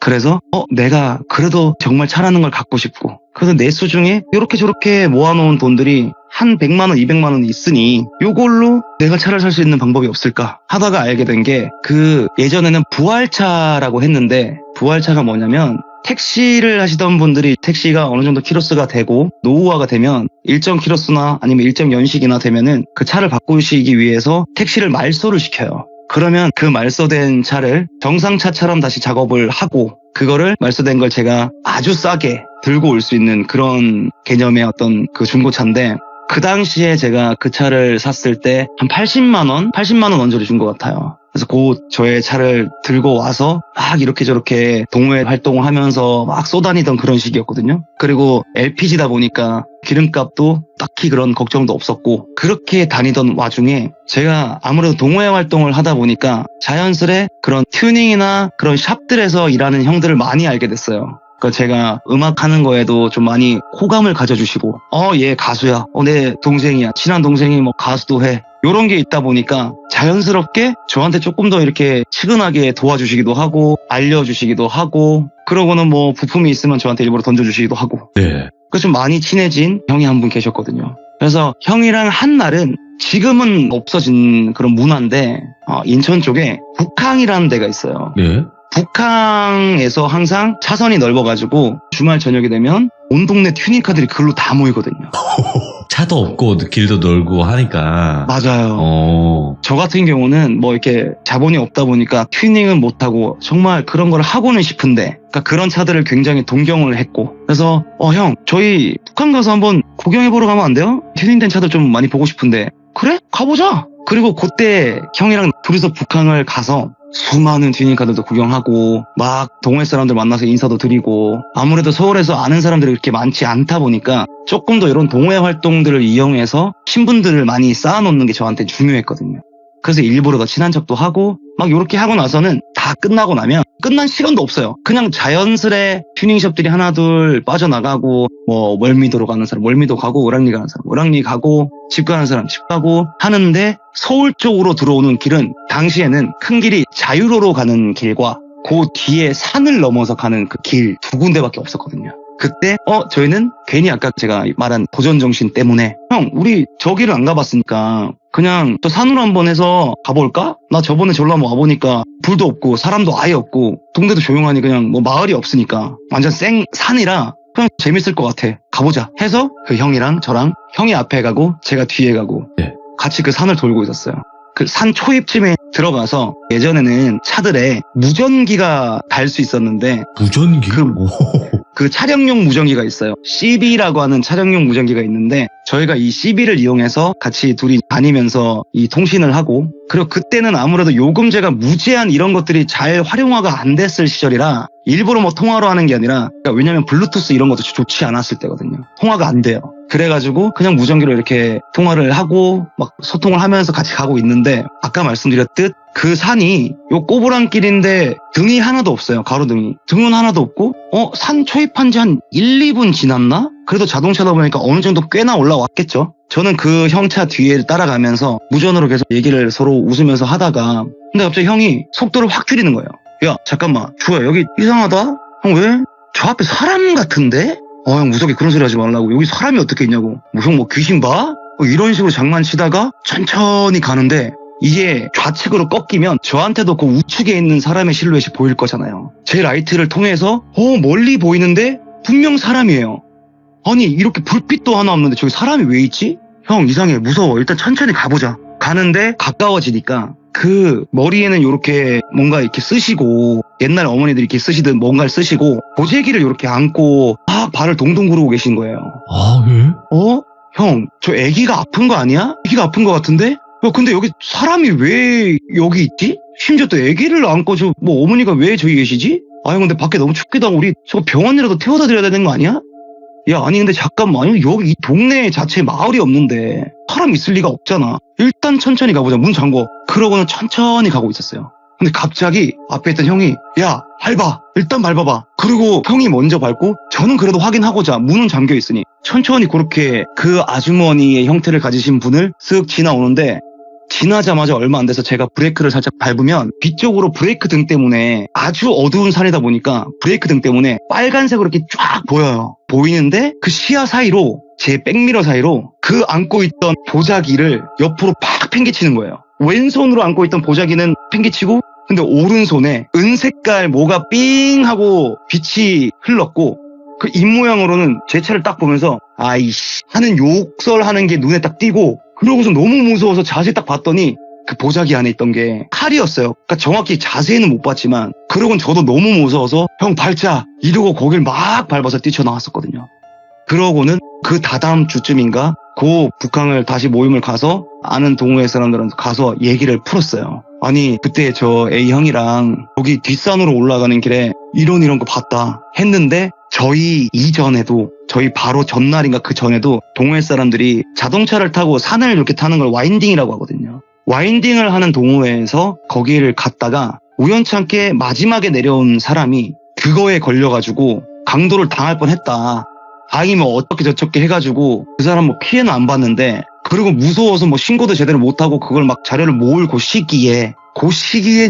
그래서 내가 그래도 정말 차라는 걸 갖고 싶고 그래서 내 수중에 이렇게 저렇게 모아놓은 돈들이 한 100만 원, 200만 원 있으니 요걸로 내가 차를 살 수 있는 방법이 없을까 하다가 알게 된 게 그 예전에는 부활차라고 했는데 부활차가 뭐냐면 택시를 하시던 분들이 택시가 어느 정도 키로수가 되고 노후화가 되면 일정 키로수나 아니면 일정 연식이나 되면은 그 차를 바꾸시기 위해서 택시를 말소를 시켜요. 그러면 그 말소된 차를 정상차처럼 다시 작업을 하고 그거를 말소된 걸 제가 아주 싸게 들고 올 수 있는 그런 개념의 어떤 그 중고차인데 그 당시에 제가 그 차를 샀을 때 한 80만 원 언저리 준 것 같아요. 그래서 곧 저의 차를 들고 와서 막 이렇게 저렇게 동호회 활동을 하면서 막 쏘다니던 그런 시기였거든요. 그리고 LPG다 보니까 기름값도 딱히 그런 걱정도 없었고 그렇게 다니던 와중에 제가 아무래도 동호회 활동을 하다 보니까 자연스레 그런 튜닝이나 그런 샵들에서 일하는 형들을 많이 알게 됐어요. 그러니까 제가 음악하는 거에도 좀 많이 호감을 가져주시고 얘 가수야, 내 동생이야, 친한 동생이 가수도 해, 요런 게 있다 보니까 자연스럽게 저한테 조금 더 이렇게 치근하게 도와주시기도 하고 알려주시기도 하고 그러고는 부품이 있으면 저한테 일부러 던져주시기도 하고 네. 그래서 좀 많이 친해진 형이 한 분 계셨거든요. 그래서 형이랑 한 날은 지금은 없어진 그런 문화인데 인천 쪽에 북항이라는 데가 있어요. 네. 북항에서 항상 차선이 넓어가지고 주말 저녁이 되면 온 동네 튜닝카들이 그걸로 다 모이거든요. 차도 없고 길도 넓고 하니까. 맞아요. 저 같은 경우는 이렇게 자본이 없다 보니까 튜닝은 못하고 정말 그런 걸 하고는 싶은데 그러니까 그런 차들을 굉장히 동경을 했고 그래서 형 저희 북한 가서 한번 구경해보러 가면 안 돼요? 튜닝된 차들 좀 많이 보고 싶은데 그래? 가보자. 그리고 그때 형이랑 둘이서 북한을 가서 수많은 튜닝카들도 구경하고 막 동호회 사람들 만나서 인사도 드리고 아무래도 서울에서 아는 사람들이 그렇게 많지 않다 보니까 조금 더 이런 동호회 활동들을 이용해서 신분들을 많이 쌓아놓는 게 저한테 중요했거든요. 그래서 일부러 더 친한 척도 하고 막 이렇게 하고 나서는 다 끝나고 나면 끝난 시간도 없어요. 그냥 자연스레 튜닝숍들이 하나 둘 빠져나가고 월미도로 가는 사람 월미도 가고 오랑리 가는 사람 오랑리 가고 집 가는 사람 집 가고 하는데 서울 쪽으로 들어오는 길은 당시에는 큰 길이 자유로로 가는 길과 그 뒤에 산을 넘어서 가는 그 길 두 군데밖에 없었거든요. 그때 저희는 괜히 아까 제가 말한 도전정신 때문에 형 우리 저기를 안 가봤으니까 그냥 저 산으로 한번 해서 가볼까? 나 저번에 절로 한번 와보니까 불도 없고 사람도 아예 없고 동네도 조용하니 그냥 마을이 없으니까 완전 생 산이라 그냥 재밌을 것 같아. 가보자 해서 그 형이랑 저랑 형이 앞에 가고 제가 뒤에 가고 네. 같이 그 산을 돌고 있었어요. 그 산 초입쯤에 들어가서 예전에는 차들에 무전기가 달 수 있었는데 무전기? 그 차량용 무전기가 있어요. CB라고 하는 차량용 무전기가 있는데 저희가 이 CB를 이용해서 같이 둘이 다니면서 이 통신을 하고, 그리고 그때는 아무래도 요금제가 무제한 이런 것들이 잘 활용화가 안 됐을 시절이라 일부러 뭐 통화로 하는 게 아니라, 그러니까 왜냐면 블루투스 이런 것도 좋지 않았을 때거든요. 통화가 안 돼요. 그래가지고 그냥 무전기로 이렇게 통화를 하고 막 소통을 하면서 같이 가고 있는데, 아까 말씀드렸듯 그 산이 요 꼬부랑길인데 등이 하나도 없어요. 가로등이. 등은 하나도 없고 산 초입한 지 한 1, 2분 지났나? 그래도 자동차다 보니까 어느 정도 꽤나 올라왔겠죠. 저는 그 형 차 뒤에 따라가면서 무전으로 계속 얘기를 서로 웃으면서 하다가, 근데 갑자기 형이 속도를 확 줄이는 거예요. 야 잠깐만 주호야, 여기 이상하다? 형 왜? 저 앞에 사람 같은데? 형 무섭게 그런 소리 하지 말라고. 여기 사람이 어떻게 있냐고. 형 뭐 귀신 봐? 이런 식으로 장난치다가 천천히 가는데, 이게 좌측으로 꺾이면 저한테도 그 우측에 있는 사람의 실루엣이 보일 거잖아요. 제 라이트를 통해서 멀리 보이는데 분명 사람이에요. 아니 이렇게 불빛도 하나 없는데 저기 사람이 왜 있지? 형 이상해, 무서워, 일단 천천히 가보자. 가는데 가까워지니까 그 머리에는 이렇게 뭔가 이렇게 쓰시고, 옛날 어머니들이 이렇게 쓰시듯 뭔가를 쓰시고 보재기를 이렇게 안고 막 발을 동동 구르고 계신 거예요. 아, 예? 형, 저 애기가 아픈 거 아니야? 애기가 아픈 거 같은데? 근데 여기 사람이 왜 여기 있지? 심지어 또 애기를 안고 뭐 어머니가 왜 저기 계시지? 형 근데 밖에 너무 춥기도 하고 우리 저거 병원이라도 태워다 드려야 되는 거 아니야? 야 아니 근데 잠깐만, 여기 이 동네 자체에 마을이 없는데 사람 있을 리가 없잖아. 일단 천천히 가보자, 문 잠궈. 그러고는 천천히 가고 있었어요. 근데 갑자기 앞에 있던 형이 야 밟아, 일단 밟아봐. 그리고 형이 먼저 밟고 저는 그래도 확인하고자 문은 잠겨 있으니 천천히 그렇게 그 아주머니의 형태를 가지신 분을 쓱 지나오는데, 지나자마자 얼마 안 돼서 제가 브레이크를 살짝 밟으면 뒤쪽으로 브레이크 등 때문에, 아주 어두운 산이다 보니까 브레이크 등 때문에 빨간색으로 이렇게 쫙 보여요. 보이는데 그 시야 사이로, 제 백미러 사이로 그 안고 있던 보자기를 옆으로 팍 팽개치는 거예요. 왼손으로 안고 있던 보자기는 팽개치고, 근데 오른손에 은색깔 뭐가 삥 하고 빛이 흘렀고, 그 입모양으로는 제 차를 딱 보면서 아이씨 하는 욕설하는 게 눈에 딱 띄고, 그러고서 너무 무서워서 자세히 딱 봤더니 그 보자기 안에 있던 게 칼이었어요. 그러니까 정확히 자세히는 못 봤지만, 그러고는 저도 너무 무서워서 형 밟자 이러고 거길 막 밟아서 뛰쳐나왔었거든요. 그러고는 그 다다음 주쯤인가 고 북항을 다시 모임을 가서 아는 동호회 사람들은 가서 얘기를 풀었어요. 아니 그때 저 A 형이랑 여기 뒷산으로 올라가는 길에 이런 거 봤다 했는데, 저희 이전에도, 저희 바로 전날인가 그 전에도 동호회 사람들이 자동차를 타고 산을 이렇게 타는 걸 와인딩이라고 하거든요. 와인딩을 하는 동호회에서 거기를 갔다가 우연찮게 마지막에 내려온 사람이 그거에 걸려가지고 강도를 당할 뻔했다. 다행히 뭐 어떻게 저렇게 해가지고 그 사람 뭐 피해는 안 봤는데, 그리고 무서워서 뭐 신고도 제대로 못하고 그걸 막 자료를 모을 그 시기에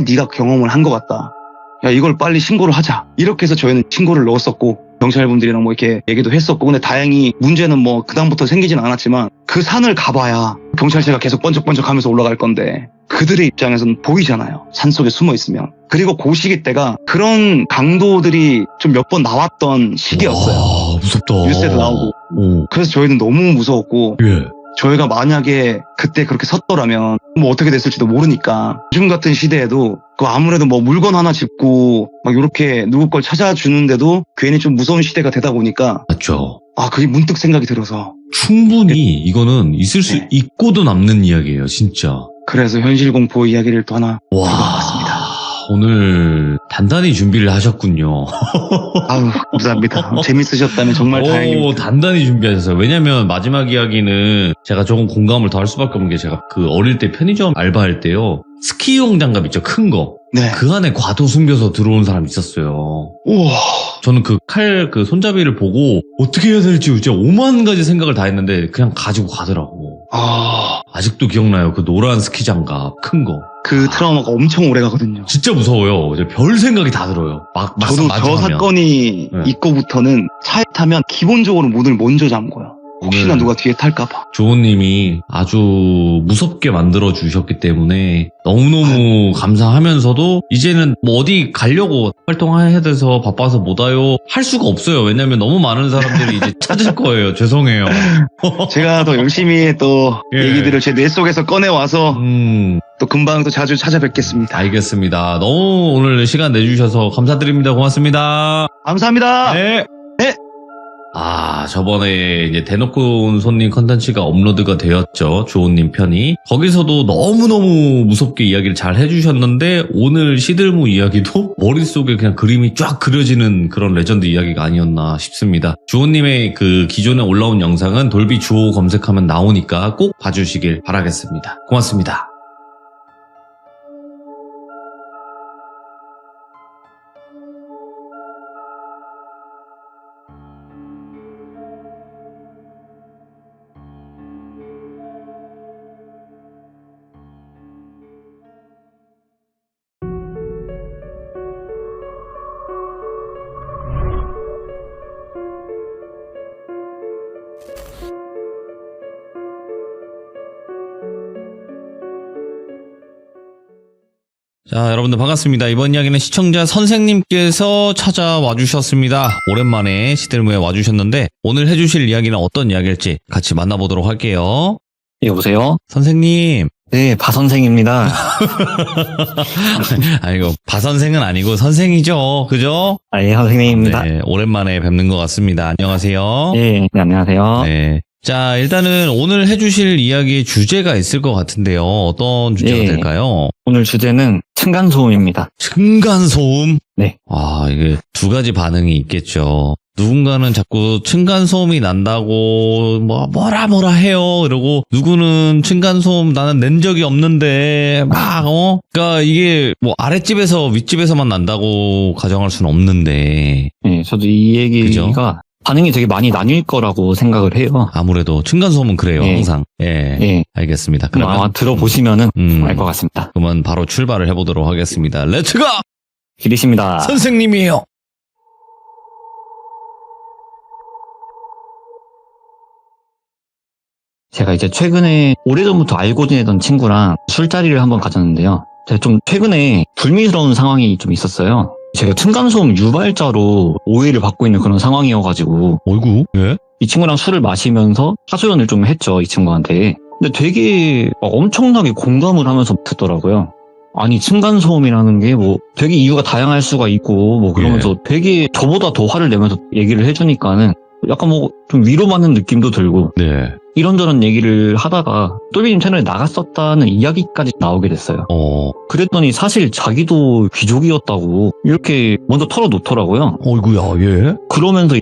네가 경험을 한 것 같다. 야 이걸 빨리 신고를 하자. 이렇게 해서 저희는 신고를 넣었었고 경찰분들이랑 뭐 이렇게 얘기도 했었고, 근데 다행히 문제는 뭐 그다음부터 생기진 않았지만, 그 산을 가봐야 경찰차가 계속 번쩍번쩍 하면서 올라갈 건데 그들의 입장에서는 보이잖아요, 산속에 숨어 있으면. 그리고 그 시기 때가 그런 강도들이 좀 몇 번 나왔던 시기였어요. 와, 무섭다. 뉴스에도 나오고. 그래서 저희는 너무 무서웠고, 예. 저희가 만약에 그때 그렇게 섰더라면 뭐 어떻게 됐을지도 모르니까, 요즘 같은 시대에도 그 아무래도 뭐 물건 하나 짚고 막 이렇게 누구 걸 찾아주는데도 괜히 좀 무서운 시대가 되다 보니까, 맞죠. 그게 문득 생각이 들어서. 충분히 이거는 있을 수 네. 있고도 남는 이야기예요, 진짜. 그래서 현실 공포 이야기를 또 하나 와, 들어봤습니다. 오늘 단단히 준비를 하셨군요. 아유 감사합니다. 재밌으셨다면 정말 다행입니다. 단단히 준비하셨어요. 왜냐면 마지막 이야기는 제가 조금 공감을 더 할 수밖에 없는 게, 제가 그 어릴 때 편의점 알바할 때요, 스키용 장갑 있죠, 큰 거. 네. 그 안에 과도 숨겨서 들어온 사람 있었어요. 우와. 저는 그 그 손잡이를 보고 어떻게 해야 될지 진짜 오만 가지 생각을 다 했는데 그냥 가지고 가더라고. 아직도 기억나요. 그 노란 스키 장갑 큰 거. 그 트라우마가 엄청 오래 가거든요. 진짜 무서워요. 이제 별 생각이 다 들어요. 막상 저도 저 마주하면. 사건이 네. 있고부터는 차에 타면 기본적으로 문을 먼저 잠궈요. 혹시나 오늘 누가 뒤에 탈까봐. 조호님이 아주 무섭게 만들어 주셨기 때문에 너무너무 감사하면서도, 이제는 뭐 어디 가려고 활동해야 돼서 바빠서 못 와요 할 수가 없어요. 왜냐면 너무 많은 사람들이 이제 찾을 거예요. 죄송해요. 제가 더 열심히 또 예. 얘기들을 제 뇌 속에서 꺼내와서 또 금방 또 자주 찾아뵙겠습니다. 알겠습니다. 너무 오늘 시간 내주셔서 감사드립니다. 고맙습니다. 감사합니다. 네. 네. 저번에 이제 대놓고 온 손님 컨텐츠가 업로드가 되었죠. 주호님 편이. 거기서도 너무너무 무섭게 이야기를 잘 해주셨는데, 오늘 시들무 이야기도 머릿속에 그냥 그림이 쫙 그려지는 그런 레전드 이야기가 아니었나 싶습니다. 주호님의 그 기존에 올라온 영상은 돌비 주호 검색하면 나오니까 꼭 봐주시길 바라겠습니다. 고맙습니다. 자, 여러분들 반갑습니다. 이번 이야기는 시청자 선생님께서 찾아와 주셨습니다. 오랜만에 시들무에 와주셨는데 오늘 해주실 이야기는 어떤 이야기일지 같이 만나보도록 할게요. 여보세요? 선생님. 네, 바선생입니다. 아이고, 바선생은 아니고 선생이죠. 그죠? 예, 선생님입니다. 네, 오랜만에 뵙는 것 같습니다. 안녕하세요. 네, 안녕하세요. 네. 자, 일단은 오늘 해주실 이야기의 주제가 있을 것 같은데요. 어떤 주제가 네. 될까요? 오늘 주제는 층간소음입니다. 층간소음? 네. 이게 두 가지 반응이 있겠죠. 누군가는 자꾸 층간소음이 난다고 뭐라 해요. 이러고 누구는 층간소음 나는 낸 적이 없는데 그러니까 이게 뭐 아랫집에서 윗집에서만 난다고 가정할 수는 없는데. 네, 저도 이 얘기가 그죠? 반응이 되게 많이 나뉠 거라고 생각을 해요. 아무래도 층간소음은 그래요. 네. 항상. 예. 네. 알겠습니다. 그럼 그러면 아마 들어보시면은 알 것 같습니다. 그러면 바로 출발을 해보도록 하겠습니다. 렛츠고! 기리십니다. 선생님이에요. 제가 이제 최근에 오래전부터 알고 지내던 친구랑 술자리를 한번 가졌는데요. 제가 좀 최근에 불미스러운 상황이 좀 있었어요. 제가 층간소음 유발자로 오해를 받고 있는 그런 상황이어가지고 어이구, 예? 이 친구랑 술을 마시면서 하소연을 좀 했죠, 이 친구한테. 근데 되게 막 엄청나게 공감을 하면서 듣더라고요. 아니, 층간소음이라는 게 뭐 되게 이유가 다양할 수가 있고 뭐 그러면서 되게 저보다 더 화를 내면서 얘기를 해주니까는 약간 뭐 좀 위로받는 느낌도 들고 네. 이런저런 얘기를 하다가 똘비님 채널에 나갔었다는 이야기까지 나오게 됐어요. 그랬더니 사실 자기도 귀족이었다고 이렇게 먼저 털어놓더라고요. 어이구야, 예? 그러면서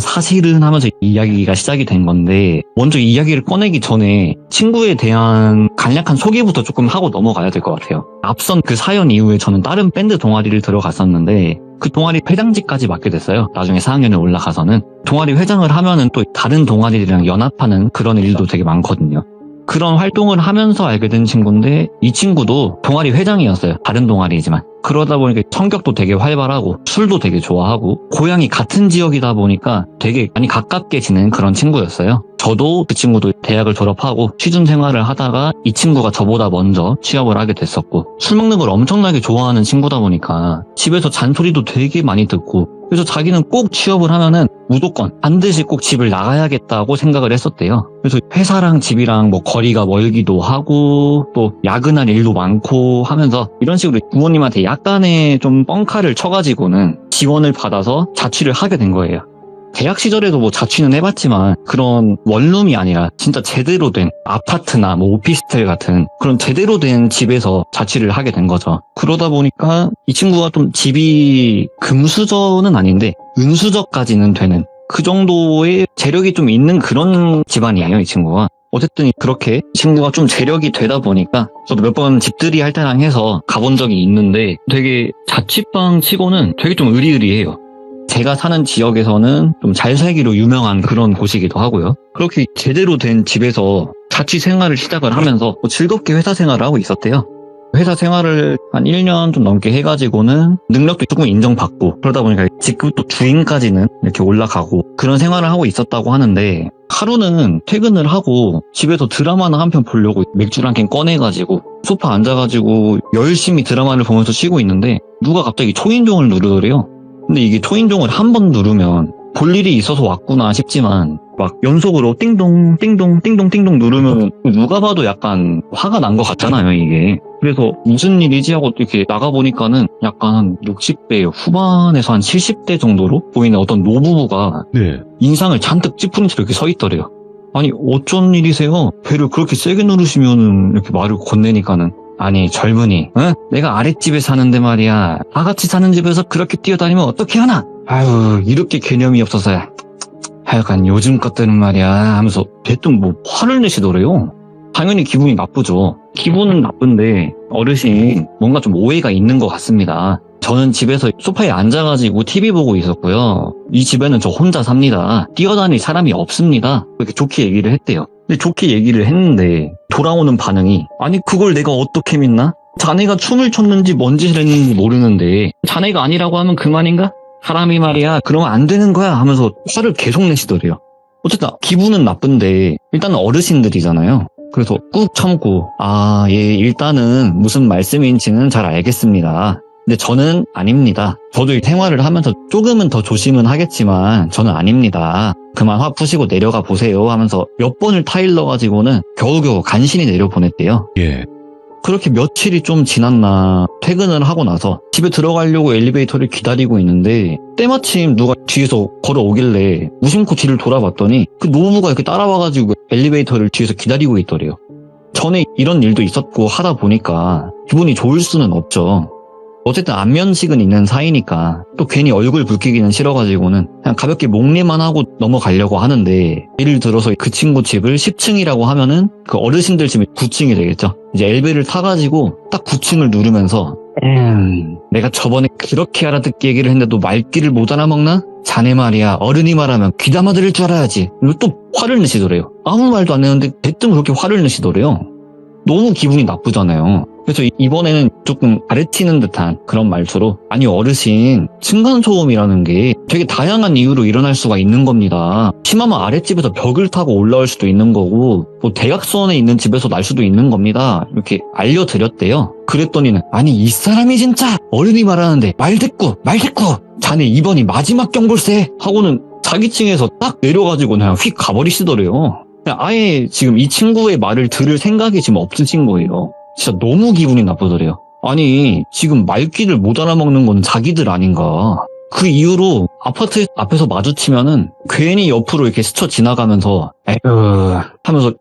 사실은 하면서 이야기가 시작이 된 건데 먼저 이야기를 꺼내기 전에 친구에 대한 간략한 소개부터 조금 하고 넘어가야 될 것 같아요. 앞선 그 사연 이후에 저는 다른 밴드 동아리를 들어갔었는데 그 동아리 회장직까지 맡게 됐어요. 나중에 4학년에 올라가서는. 동아리 회장을 하면은 또 다른 동아리들이랑 연합하는 그런 일도 되게 많거든요. 그런 활동을 하면서 알게 된 친구인데 이 친구도 동아리 회장이었어요. 다른 동아리지만. 그러다 보니까 성격도 되게 활발하고 술도 되게 좋아하고 고향이 같은 지역이다 보니까 되게 많이 가깝게 지낸 그런 친구였어요. 저도 그 친구도 대학을 졸업하고 취준 생활을 하다가 이 친구가 저보다 먼저 취업을 하게 됐었고 술 먹는 걸 엄청나게 좋아하는 친구다 보니까 집에서 잔소리도 되게 많이 듣고 그래서 자기는 꼭 취업을 하면은 무조건 반드시 꼭 집을 나가야겠다고 생각을 했었대요. 그래서 회사랑 집이랑 뭐 거리가 멀기도 하고 또 야근할 일도 많고 하면서 이런 식으로 부모님한테 약간의 좀 뻥카를 쳐가지고는 지원을 받아서 자취를 하게 된 거예요. 대학 시절에도 뭐 자취는 해봤지만 그런 원룸이 아니라 진짜 제대로 된 아파트나 뭐 오피스텔 같은 그런 제대로 된 집에서 자취를 하게 된 거죠. 그러다 보니까 이 친구가 좀 집이 금수저는 아닌데 은수저까지는 되는 그 정도의 재력이 좀 있는 그런 집안이에요, 이 친구가. 어쨌든 그렇게 친구가 좀 재력이 되다 보니까 저도 몇 번 집들이 할 때랑 해서 가본 적이 있는데 되게 자취방 치고는 되게 좀 으리으리해요. 제가 사는 지역에서는 좀 잘 살기로 유명한 그런 곳이기도 하고요. 그렇게 제대로 된 집에서 자취 생활을 시작을 하면서 즐겁게 회사 생활을 하고 있었대요. 회사 생활을 한 1년 좀 넘게 해가지고는 능력도 조금 인정받고 그러다 보니까 직급도 주임까지는 이렇게 올라가고 그런 생활을 하고 있었다고 하는데 하루는 퇴근을 하고 집에서 드라마나 한 편 보려고 맥주를 한 캔 꺼내가지고 소파 앉아가지고 열심히 드라마를 보면서 쉬고 있는데 누가 갑자기 초인종을 누르더래요. 근데 이게 초인종을 한 번 누르면 볼 일이 있어서 왔구나 싶지만 막 연속으로 띵동 띵동 띵동 띵동 누르면 누가 봐도 약간 화가 난 것 같잖아요, 이게. 그래서 무슨 일이지 하고 이렇게 나가보니까는 약간 한 60대 후반에서 한 70대 정도로 보이는 어떤 노부부가 네. 인상을 잔뜩 찌푸린 채로 이렇게 서 있더래요. 아니 어쩐 일이세요? 배를 그렇게 세게 누르시면은 이렇게 말을 건네니까는 아니 젊은이 내가 아랫집에 사는데 말이야 다 같이 사는 집에서 그렇게 뛰어다니면 어떻게 하나? 아유 이렇게 개념이 없어서 하여간 요즘 것들은 말이야 하면서 대뜸 뭐 화를 내시더래요. 당연히 기분이 나쁘죠. 기분은 나쁜데 어르신이 뭔가 좀 오해가 있는 것 같습니다. 저는 집에서 소파에 앉아가지고 TV 보고 있었고요. 이 집에는 저 혼자 삽니다. 뛰어다닐 사람이 없습니다. 그렇게 좋게 얘기를 했대요. 근데 좋게 얘기를 했는데 돌아오는 반응이 아니 그걸 내가 어떻게 믿나? 자네가 춤을 췄는지 뭔 짓을 했는지 모르는데 자네가 아니라고 하면 그만인가? 사람이 말이야 그러면 안 되는 거야 하면서 화를 계속 내시더래요. 어쨌든 기분은 나쁜데 일단은 어르신들이잖아요. 그래서 꾹 참고 예 일단은 무슨 말씀인지는 잘 알겠습니다. 근데 저는 아닙니다. 저도 이 생활을 하면서 조금은 더 조심은 하겠지만 저는 아닙니다. 그만 화 푸시고 내려가 보세요 하면서 몇 번을 타일러 가지고는 겨우겨우 간신히 내려보냈대요. 예. 그렇게 며칠이 좀 지났나 퇴근을 하고 나서 집에 들어가려고 엘리베이터를 기다리고 있는데 때마침 누가 뒤에서 걸어오길래 무심코 뒤를 돌아봤더니 그 노부부가 이렇게 따라와가지고 엘리베이터를 뒤에서 기다리고 있더래요. 전에 이런 일도 있었고 하다 보니까 기분이 좋을 수는 없죠. 어쨌든 안면식은 있는 사이니까 또 괜히 얼굴 붉히기는 싫어가지고는 그냥 가볍게 목례만 하고 넘어가려고 하는데 예를 들어서 그 친구 집을 10층이라고 하면은 그 어르신들 집이 9층이 되겠죠. 이제 엘베를 타가지고 딱 9층을 누르면서 내가 저번에 그렇게 알아듣기 얘기를 했는데도 말귀를 못 알아먹나? 자네 말이야 어른이 말하면 귀담아 들을 줄 알아야지. 그리고 또 화를 내시더래요. 아무 말도 안 했는데 대뜸 그렇게 화를 내시더래요. 너무 기분이 나쁘잖아요. 그래서 이번에는 조금 가르치는 듯한 그런 말투로 아니 어르신 층간소음이라는 게 되게 다양한 이유로 일어날 수가 있는 겁니다. 심하면 아랫집에서 벽을 타고 올라올 수도 있는 거고 뭐 대각선에 있는 집에서 날 수도 있는 겁니다. 이렇게 알려드렸대요. 그랬더니는 아니 이 사람이 진짜 어른이 말하는데 말 듣고 자네 이번이 마지막 경골세 하고는 자기 층에서 딱 내려가지고 그냥 휙 가버리시더래요. 그냥 아예 지금 이 친구의 말을 들을 생각이 지금 없으신 거예요. 진짜 너무 기분이 나쁘더래요. 아니 지금 말귀를 못 알아먹는 건 자기들 아닌가. 그 이후로 아파트 앞에서 마주치면은 괜히 옆으로 이렇게 스쳐 지나가면서 에휴 하면서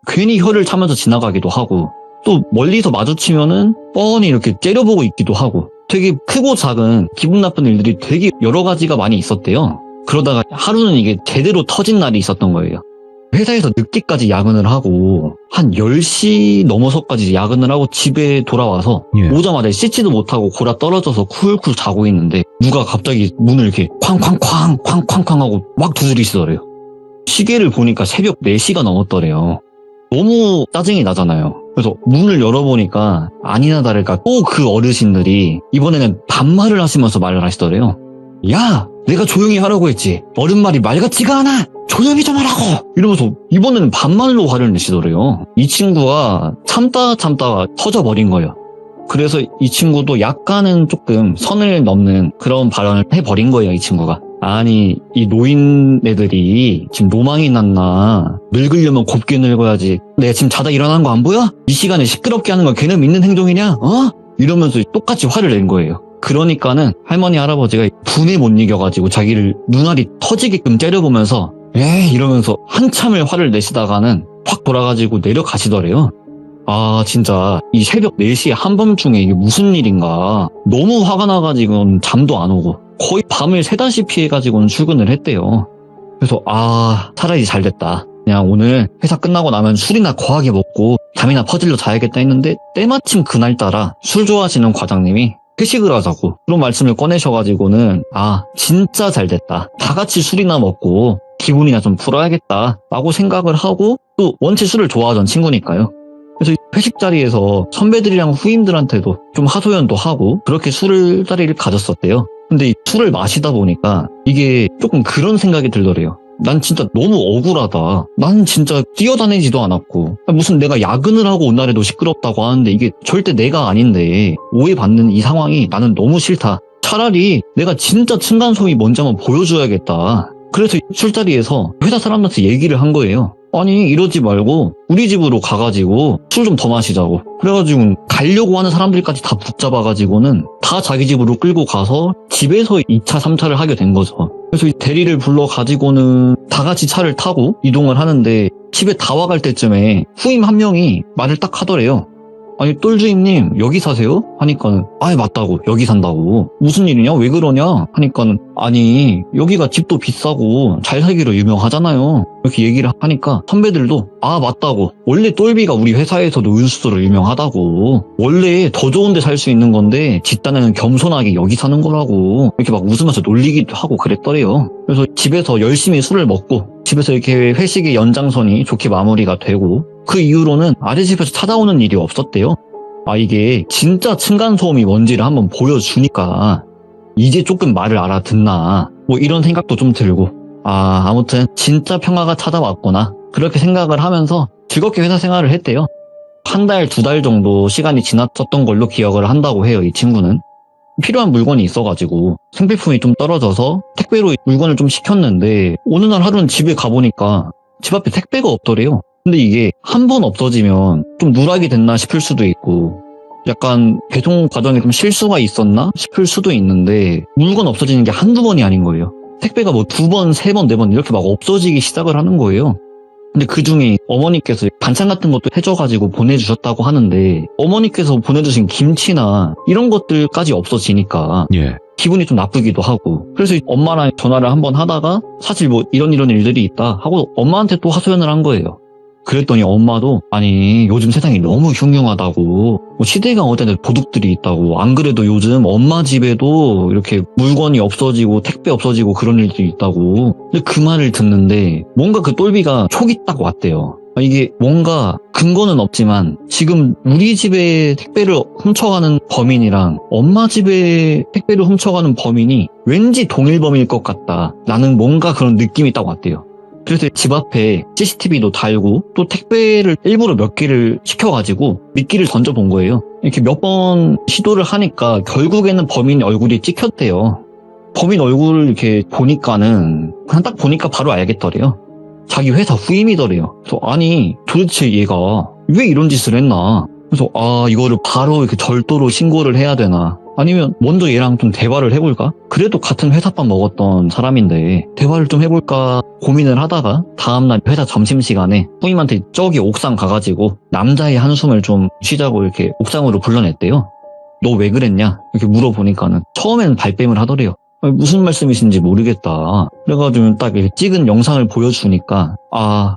괜히 혀를 차면서 지나가기도 하고 또 멀리서 마주치면은 뻔히 이렇게 째려보고 있기도 하고 되게 크고 작은 기분 나쁜 일들이 되게 여러 가지가 많이 있었대요. 그러다가 하루는 이게 제대로 터진 날이 있었던 거예요. 회사에서 늦게까지 야근을 하고 한 10시 넘어서까지 야근을 하고 집에 돌아와서 오자마자 씻지도 못하고 골아 떨어져서 쿨쿨 자고 있는데 누가 갑자기 문을 이렇게 쾅쾅쾅 하고 막 두드리시더래요. 시계를 보니까 새벽 4시가 넘었더래요. 너무 짜증이 나잖아요. 그래서 문을 열어보니까 아니나 다를까 또 그 어르신들이 이번에는 반말을 하시면서 말을 하시더래요. 야! 내가 조용히 하라고 했지. 어른 말이 말 같지가 않아. 조용히 좀 하라고. 이러면서 이번에는 반말로 화를 내시더래요. 이 친구가 참다가 터져버린 거예요. 그래서 이 친구도 약간은 조금 선을 넘는 그런 발언을 해버린 거예요. 이 친구가. 아니 이 노인네들이 지금 노망이 났나. 늙으려면 곱게 늙어야지. 내가 지금 자다 일어난 거 안 보여? 이 시간에 시끄럽게 하는 거 걔는 믿는 행동이냐? 이러면서 똑같이 화를 낸 거예요. 그러니까는 할머니 할아버지가 분에 못 이겨가지고 자기를 눈알이 터지게끔 째려보면서 이러면서 한참을 화를 내시다가는 확 돌아가지고 내려가시더래요. 아 진짜 이 새벽 4시에 한밤중에 이게 무슨 일인가. 너무 화가 나가지고는 잠도 안 오고 거의 밤을 새다시 피해가지고는 출근을 했대요. 그래서 차라리 잘 됐다. 그냥 오늘 회사 끝나고 나면 술이나 거하게 먹고 잠이나 퍼질러 자야겠다 했는데 때마침 그날따라 술 좋아하시는 과장님이 회식을 하자고 그런 말씀을 꺼내셔가지고는 진짜 잘 됐다. 다 같이 술이나 먹고 기분이나 좀 풀어야겠다 라고 생각을 하고 또 원체 술을 좋아하던 친구니까요. 그래서 회식 자리에서 선배들이랑 후임들한테도 좀 하소연도 하고 그렇게 술 자리를 가졌었대요. 근데 이 술을 마시다 보니까 이게 조금 그런 생각이 들더래요. 난 진짜 너무 억울하다. 난 진짜 뛰어다니지도 않았고 무슨 내가 야근을 하고 온 날에도 시끄럽다고 하는데 이게 절대 내가 아닌데 오해받는 이 상황이 나는 너무 싫다. 차라리 내가 진짜 층간소음이 뭔지 한번 보여줘야겠다. 그래서 술자리에서 회사 사람들한테 얘기를 한 거예요. 아니 이러지 말고 우리 집으로 가가지고 술 좀 더 마시자고. 그래가지고 가려고 하는 사람들까지 다 붙잡아가지고는 다 자기 집으로 끌고 가서 집에서 2차 3차를 하게 된 거죠. 그래서 이 대리를 불러가지고는 다 같이 차를 타고 이동을 하는데 집에 다 와갈 때쯤에 후임 한 명이 말을 딱 하더래요. 아니 똘주임님 여기 사세요? 하니까는 맞다고, 여기 산다고. 무슨 일이냐, 왜 그러냐 하니까는 아니 여기가 집도 비싸고 잘 살기로 유명하잖아요, 이렇게 얘기를 하니까 선배들도 맞다고, 원래 똘비가 우리 회사에서도 은수로 유명하다고, 원래 더 좋은 데 살 수 있는 건데 집단에는 겸손하게 여기 사는 거라고, 이렇게 막 웃으면서 놀리기도 하고 그랬더래요. 그래서 집에서 열심히 술을 먹고 집에서 이렇게 회식의 연장선이 좋게 마무리가 되고, 그 이후로는 아래 집에서 찾아오는 일이 없었대요. 이게 진짜 층간소음이 뭔지를 한번 보여주니까 이제 조금 말을 알아듣나, 뭐 이런 생각도 좀 들고, 아무튼 진짜 평화가 찾아왔구나, 그렇게 생각을 하면서 즐겁게 회사 생활을 했대요. 한 달, 2달 정도 시간이 지났었던 걸로 기억을 한다고 해요, 이 친구는. 필요한 물건이 있어가지고 생필품이 좀 떨어져서 택배로 물건을 좀 시켰는데 어느 날 하루는 집에 가보니까 집 앞에 택배가 없더래요. 근데 이게 한 번 없어지면 좀 누락이 됐나 싶을 수도 있고, 약간 배송 과정에 좀 실수가 있었나 싶을 수도 있는데, 물건 없어지는 게 한두 번이 아닌 거예요. 택배가 뭐 2번, 3번, 4번 이렇게 막 없어지기 시작을 하는 거예요. 근데 그 중에 어머니께서 반찬 같은 것도 해줘가지고 보내주셨다고 하는데, 어머니께서 보내주신 김치나 이런 것들까지 없어지니까 예. 기분이 좀 나쁘기도 하고, 그래서 엄마랑 전화를 한번 하다가 사실 뭐 이런 일들이 있다 하고 엄마한테 또 하소연을 한 거예요. 그랬더니 엄마도 아니 요즘 세상이 너무 흉흉하다고, 뭐 시대가 어제는 도둑들이 있다고, 안 그래도 요즘 엄마 집에도 이렇게 물건이 없어지고 택배 없어지고 그런 일들이 있다고. 근데 그 말을 듣는데 뭔가 그 똘비가 촉이 딱 왔대요. 이게 뭔가 근거는 없지만 지금 우리 집에 택배를 훔쳐가는 범인이랑 엄마 집에 택배를 훔쳐가는 범인이 왠지 동일 범인일 것 같다 라는 뭔가 그런 느낌이 딱 왔대요. 그래서 집 앞에 CCTV도 달고 또 택배를 일부러 몇 개를 시켜가지고 미끼를 던져본 거예요. 이렇게 몇 번 시도를 하니까 결국에는 범인 얼굴이 찍혔대요. 범인 얼굴을 이렇게 보니까는 그냥 딱 보니까 바로 알겠더래요. 자기 회사 후임이더래요. 그래서 아니 도대체 얘가 왜 이런 짓을 했나. 그래서 이거를 바로 이렇게 절도로 신고를 해야 되나, 아니면 먼저 얘랑 좀 대화를 해볼까? 그래도 같은 회사밥 먹었던 사람인데 대화를 좀 해볼까 고민을 하다가 다음날 회사 점심시간에 후임한테 저기 옥상 가가지고 남자의 한숨을 좀 쉬자고 이렇게 옥상으로 불러냈대요. 너 왜 그랬냐? 이렇게 물어보니까는 처음에는 발뺌을 하더래요. 무슨 말씀이신지 모르겠다. 그래가지고 딱 이렇게 찍은 영상을 보여주니까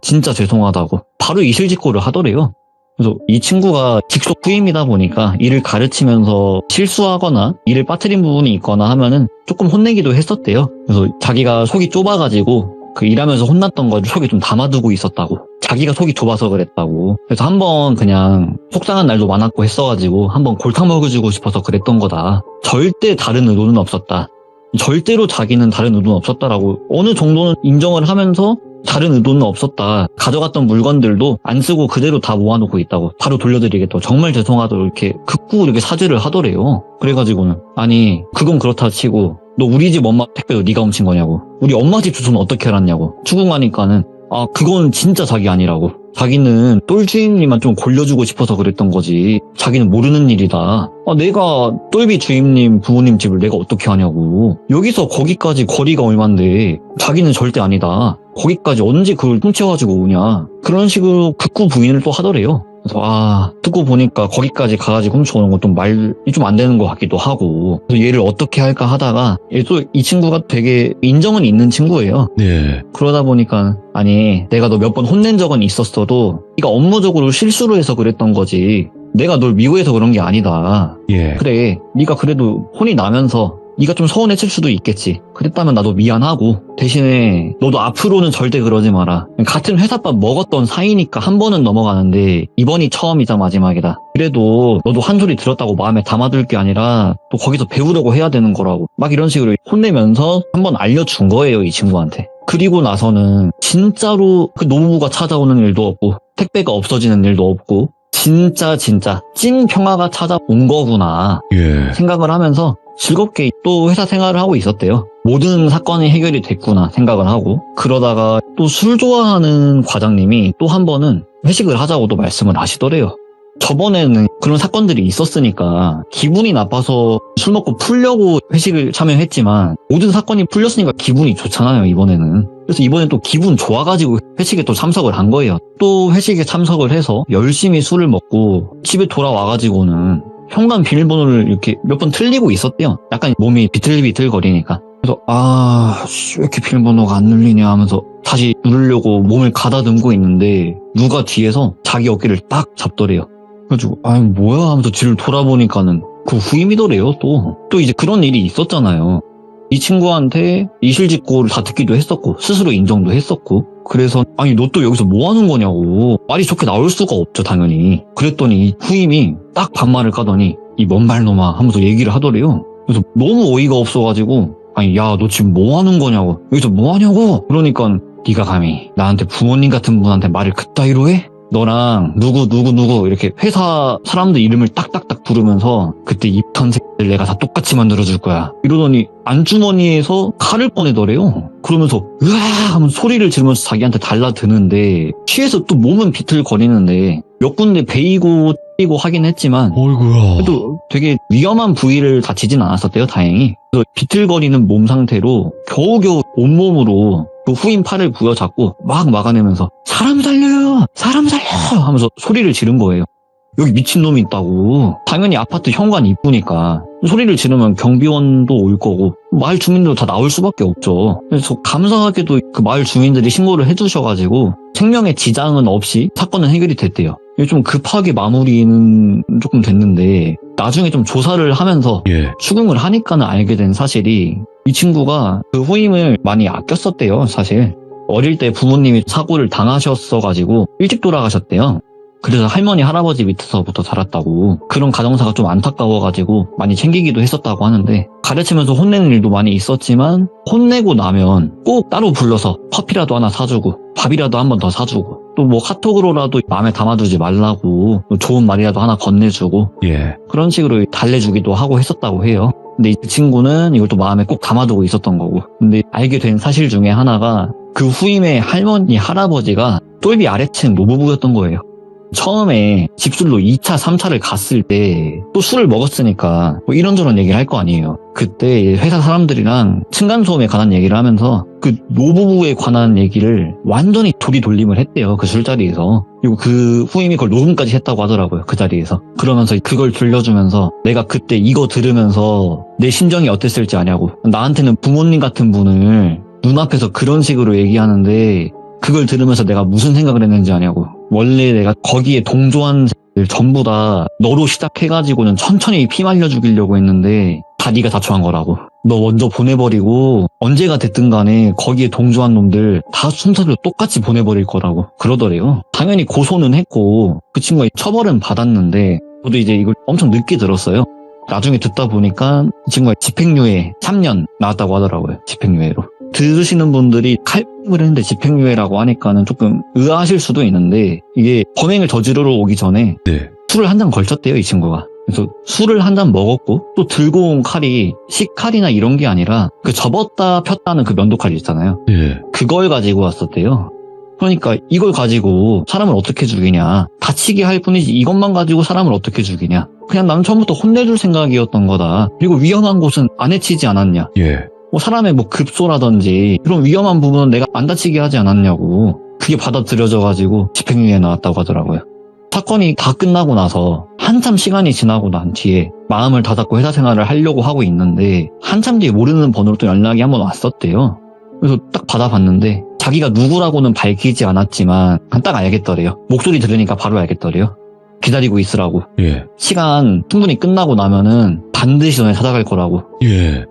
진짜 죄송하다고 바로 이실직고를 하더래요. 그래서 이 친구가 직속 후임이다 보니까 일을 가르치면서 실수하거나 일을 빠뜨린 부분이 있거나 하면은 조금 혼내기도 했었대요. 그래서 자기가 속이 좁아가지고 그 일하면서 혼났던 걸 속에 좀 담아두고 있었다고. 자기가 속이 좁아서 그랬다고. 그래서 한번 그냥 속상한 날도 많았고 했어가지고 한번 골탕 먹여주고 싶어서 그랬던 거다. 절대 다른 의도는 없었다. 절대로 자기는 다른 의도는 없었다라고 어느 정도는 인정을 하면서 다른 의도는 없었다. 가져갔던 물건들도 안 쓰고 그대로 다 모아놓고 있다고. 바로 돌려드리겠다고. 정말 죄송하다고 이렇게 극구 이렇게 사죄를 하더래요. 그래가지고는 아니 그건 그렇다 치고 너 우리 집 엄마 택배도 네가 훔친 거냐고. 우리 엄마 집 주소는 어떻게 알았냐고. 추궁하니까는 그건 진짜 자기 아니라고. 자기는 똘주임님만 좀 골려주고 싶어서 그랬던 거지 자기는 모르는 일이다. 내가 똘비 주임님 부모님 집을 내가 어떻게 아냐고. 여기서 거기까지 거리가 얼만데 자기는 절대 아니다. 거기까지 언제 그걸 훔쳐가지고 오냐. 그런 식으로 극구 부인을 또 하더래요. 그래서 듣고 보니까 거기까지 가가지고 훔쳐오는 건 좀 말이 좀 안 되는 것 같기도 하고, 그래서 얘를 어떻게 할까 하다가 얘도 이 친구가 되게 인정은 있는 친구예요. 네. 그러다 보니까 아니 내가 너 몇 번 혼낸 적은 있었어도 네가 업무적으로 실수로 해서 그랬던 거지 내가 널 미워해서 그런 게 아니다. 예. 그래 네가 그래도 혼이 나면서 네가 좀 서운했을 수도 있겠지. 그랬다면 나도 미안하고 대신에 너도 앞으로는 절대 그러지 마라. 같은 회사밥 먹었던 사이니까 한 번은 넘어가는데 이번이 처음이자 마지막이다. 그래도 너도 한 소리 들었다고 마음에 담아둘 게 아니라 또 거기서 배우려고 해야 되는 거라고. 막 이런 식으로 혼내면서 한번 알려준 거예요, 이 친구한테. 그리고 나서는 진짜로 그 노부부가 찾아오는 일도 없고 택배가 없어지는 일도 없고 진짜 찐 평화가 찾아온 거구나 예. 생각을 하면서 즐겁게 또 회사 생활을 하고 있었대요. 모든 사건이 해결이 됐구나 생각을 하고. 그러다가 또 술 좋아하는 과장님이 또 한 번은 회식을 하자고도 말씀을 하시더래요. 저번에는 그런 사건들이 있었으니까 기분이 나빠서 술 먹고 풀려고 회식을 참여했지만 모든 사건이 풀렸으니까 기분이 좋잖아요, 이번에는. 그래서 이번엔 또 기분 좋아가지고 회식에 또 참석을 한 거예요. 또 회식에 참석을 해서 열심히 술을 먹고 집에 돌아와가지고는 현관 비밀번호를 이렇게 몇 번 틀리고 있었대요. 약간 몸이 비틀비틀거리니까. 그래서 왜 이렇게 비밀번호가 안 눌리냐 하면서 다시 누르려고 몸을 가다듬고 있는데 누가 뒤에서 자기 어깨를 딱 잡더래요. 그래가지고 뭐야 하면서 뒤를 돌아보니까는 그 후임이더래요. 또 이제 그런 일이 있었잖아요. 이 친구한테 이실직고를 다 듣기도 했었고 스스로 인정도 했었고. 그래서 너 또 여기서 뭐 하는 거냐고 말이 좋게 나올 수가 없죠, 당연히. 그랬더니 이 후임이 딱 반말을 까더니 이 먼발놈아 하면서 얘기를 하더래요. 그래서 너무 어이가 없어가지고 야, 너 지금 뭐 하는 거냐고, 여기서 뭐 하냐고. 그러니까 네가 감히 나한테 부모님 같은 분한테 말을 그따위로 해? 너랑 누구 이렇게 회사 사람들 이름을 딱딱딱 부르면서 그때 입던 새끼들 내가 다 똑같이 만들어줄 거야 이러더니 안주머니에서 칼을 꺼내더래요. 그러면서 으아 하면서 소리를 지르면서 자기한테 달라드는데 취해서 또 몸은 비틀거리는데 몇 군데 베이고 고 하긴 했지만 어이구야. 그래도 되게 위험한 부위를 다치진 않았었대요, 다행히. 그래서 비틀거리는 몸 상태로 겨우겨우 온몸으로 그 후임 팔을 부여잡고 막 막아내면서 사람 살려요 하면서 소리를 지른 거예요. 여기 미친놈이 있다고. 당연히 아파트 현관 입구니까 소리를 지르면 경비원도 올 거고 마을 주민들도 다 나올 수밖에 없죠. 그래서 감사하게도 그 마을 주민들이 신고를 해주셔가지고 생명의 지장은 없이 사건은 해결이 됐대요. 좀 급하게 마무리는 조금 됐는데 나중에 좀 조사를 하면서 추궁을 하니까는 알게 된 사실이 이 친구가 그 후임을 많이 아꼈었대요, 사실. 어릴 때 부모님이 사고를 당하셨어가지고 일찍 돌아가셨대요. 그래서 할머니, 할아버지 밑에서부터 자랐다고. 그런 가정사가 좀 안타까워가지고 많이 챙기기도 했었다고 하는데 가르치면서 혼내는 일도 많이 있었지만 혼내고 나면 꼭 따로 불러서 커피라도 하나 사주고 밥이라도 한 번 더 사주고 또 뭐 카톡으로라도 마음에 담아두지 말라고 좋은 말이라도 하나 건네주고 그런 식으로 달래주기도 하고 했었다고 해요. 근데 이 친구는 이걸 또 마음에 꼭 담아두고 있었던 거고. 근데 알게 된 사실 중에 하나가 그 후임의 할머니, 할아버지가 똘비 아래층 노부부였던 거예요. 처음에 집술로 2차, 3차를 갔을 때 또 술을 먹었으니까 뭐 이런저런 얘기를 할 거 아니에요. 그때 회사 사람들이랑 층간소음에 관한 얘기를 하면서 그 노부부에 관한 얘기를 완전히 돌림을 했대요. 그 술자리에서. 그리고 그 후임이 그걸 녹음까지 했다고 하더라고요. 그 자리에서. 그러면서 그걸 들려주면서 내가 그때 이거 들으면서 내 심정이 어땠을지 아냐고. 나한테는 부모님 같은 분을 눈앞에서 그런 식으로 얘기하는데 그걸 들으면서 내가 무슨 생각을 했는지 아냐고. 원래 내가 거기에 동조한 전부 다 너로 시작해가지고는 천천히 피 말려 죽이려고 했는데 다 네가 자초한 거라고. 너 먼저 보내버리고 언제가 됐든 간에 거기에 동조한 놈들 다 순서대로 똑같이 보내버릴 거라고 그러더래요. 당연히 고소는 했고 그 친구가 처벌은 받았는데 저도 이제 이걸 엄청 늦게 들었어요. 나중에 듣다 보니까 이 친구가 집행유예 3년 나왔다고 하더라고요. 집행유예로. 들으시는 분들이 칼을 했는데 집행유예라고 하니까는 조금 의아하실 수도 있는데 이게 범행을 저지르러 오기 전에 술을 한 잔 걸쳤대요, 이 친구가. 그래서 술을 한 잔 먹었고 또 들고 온 칼이 식칼이나 이런 게 아니라 그 접었다 폈다는 그 면도칼 있잖아요. 그걸 가지고 왔었대요. 그러니까 이걸 가지고 사람을 어떻게 죽이냐. 다치게 할 뿐이지 이것만 가지고 사람을 어떻게 죽이냐. 그냥 나는 처음부터 혼내줄 생각이었던 거다. 그리고 위험한 곳은 안 해치지 않았냐. 뭐 사람의 뭐 급소라든지 그런 위험한 부분은 내가 안 다치게 하지 않았냐고. 그게 받아들여져가지고 집행유예에 나왔다고 하더라고요. 사건이 다 끝나고 나서 한참 시간이 지나고 난 뒤에 마음을 다잡고 회사 생활을 하려고 하고 있는데 한참 뒤에 모르는 번호로 또 연락이 한번 왔었대요. 그래서 딱 받아봤는데 자기가 누구라고는 밝히지 않았지만 딱 알겠더래요. 목소리 들으니까 바로 알겠더래요. 기다리고 있으라고. 시간 충분히 끝나고 나면은 반드시 너네 찾아갈 거라고.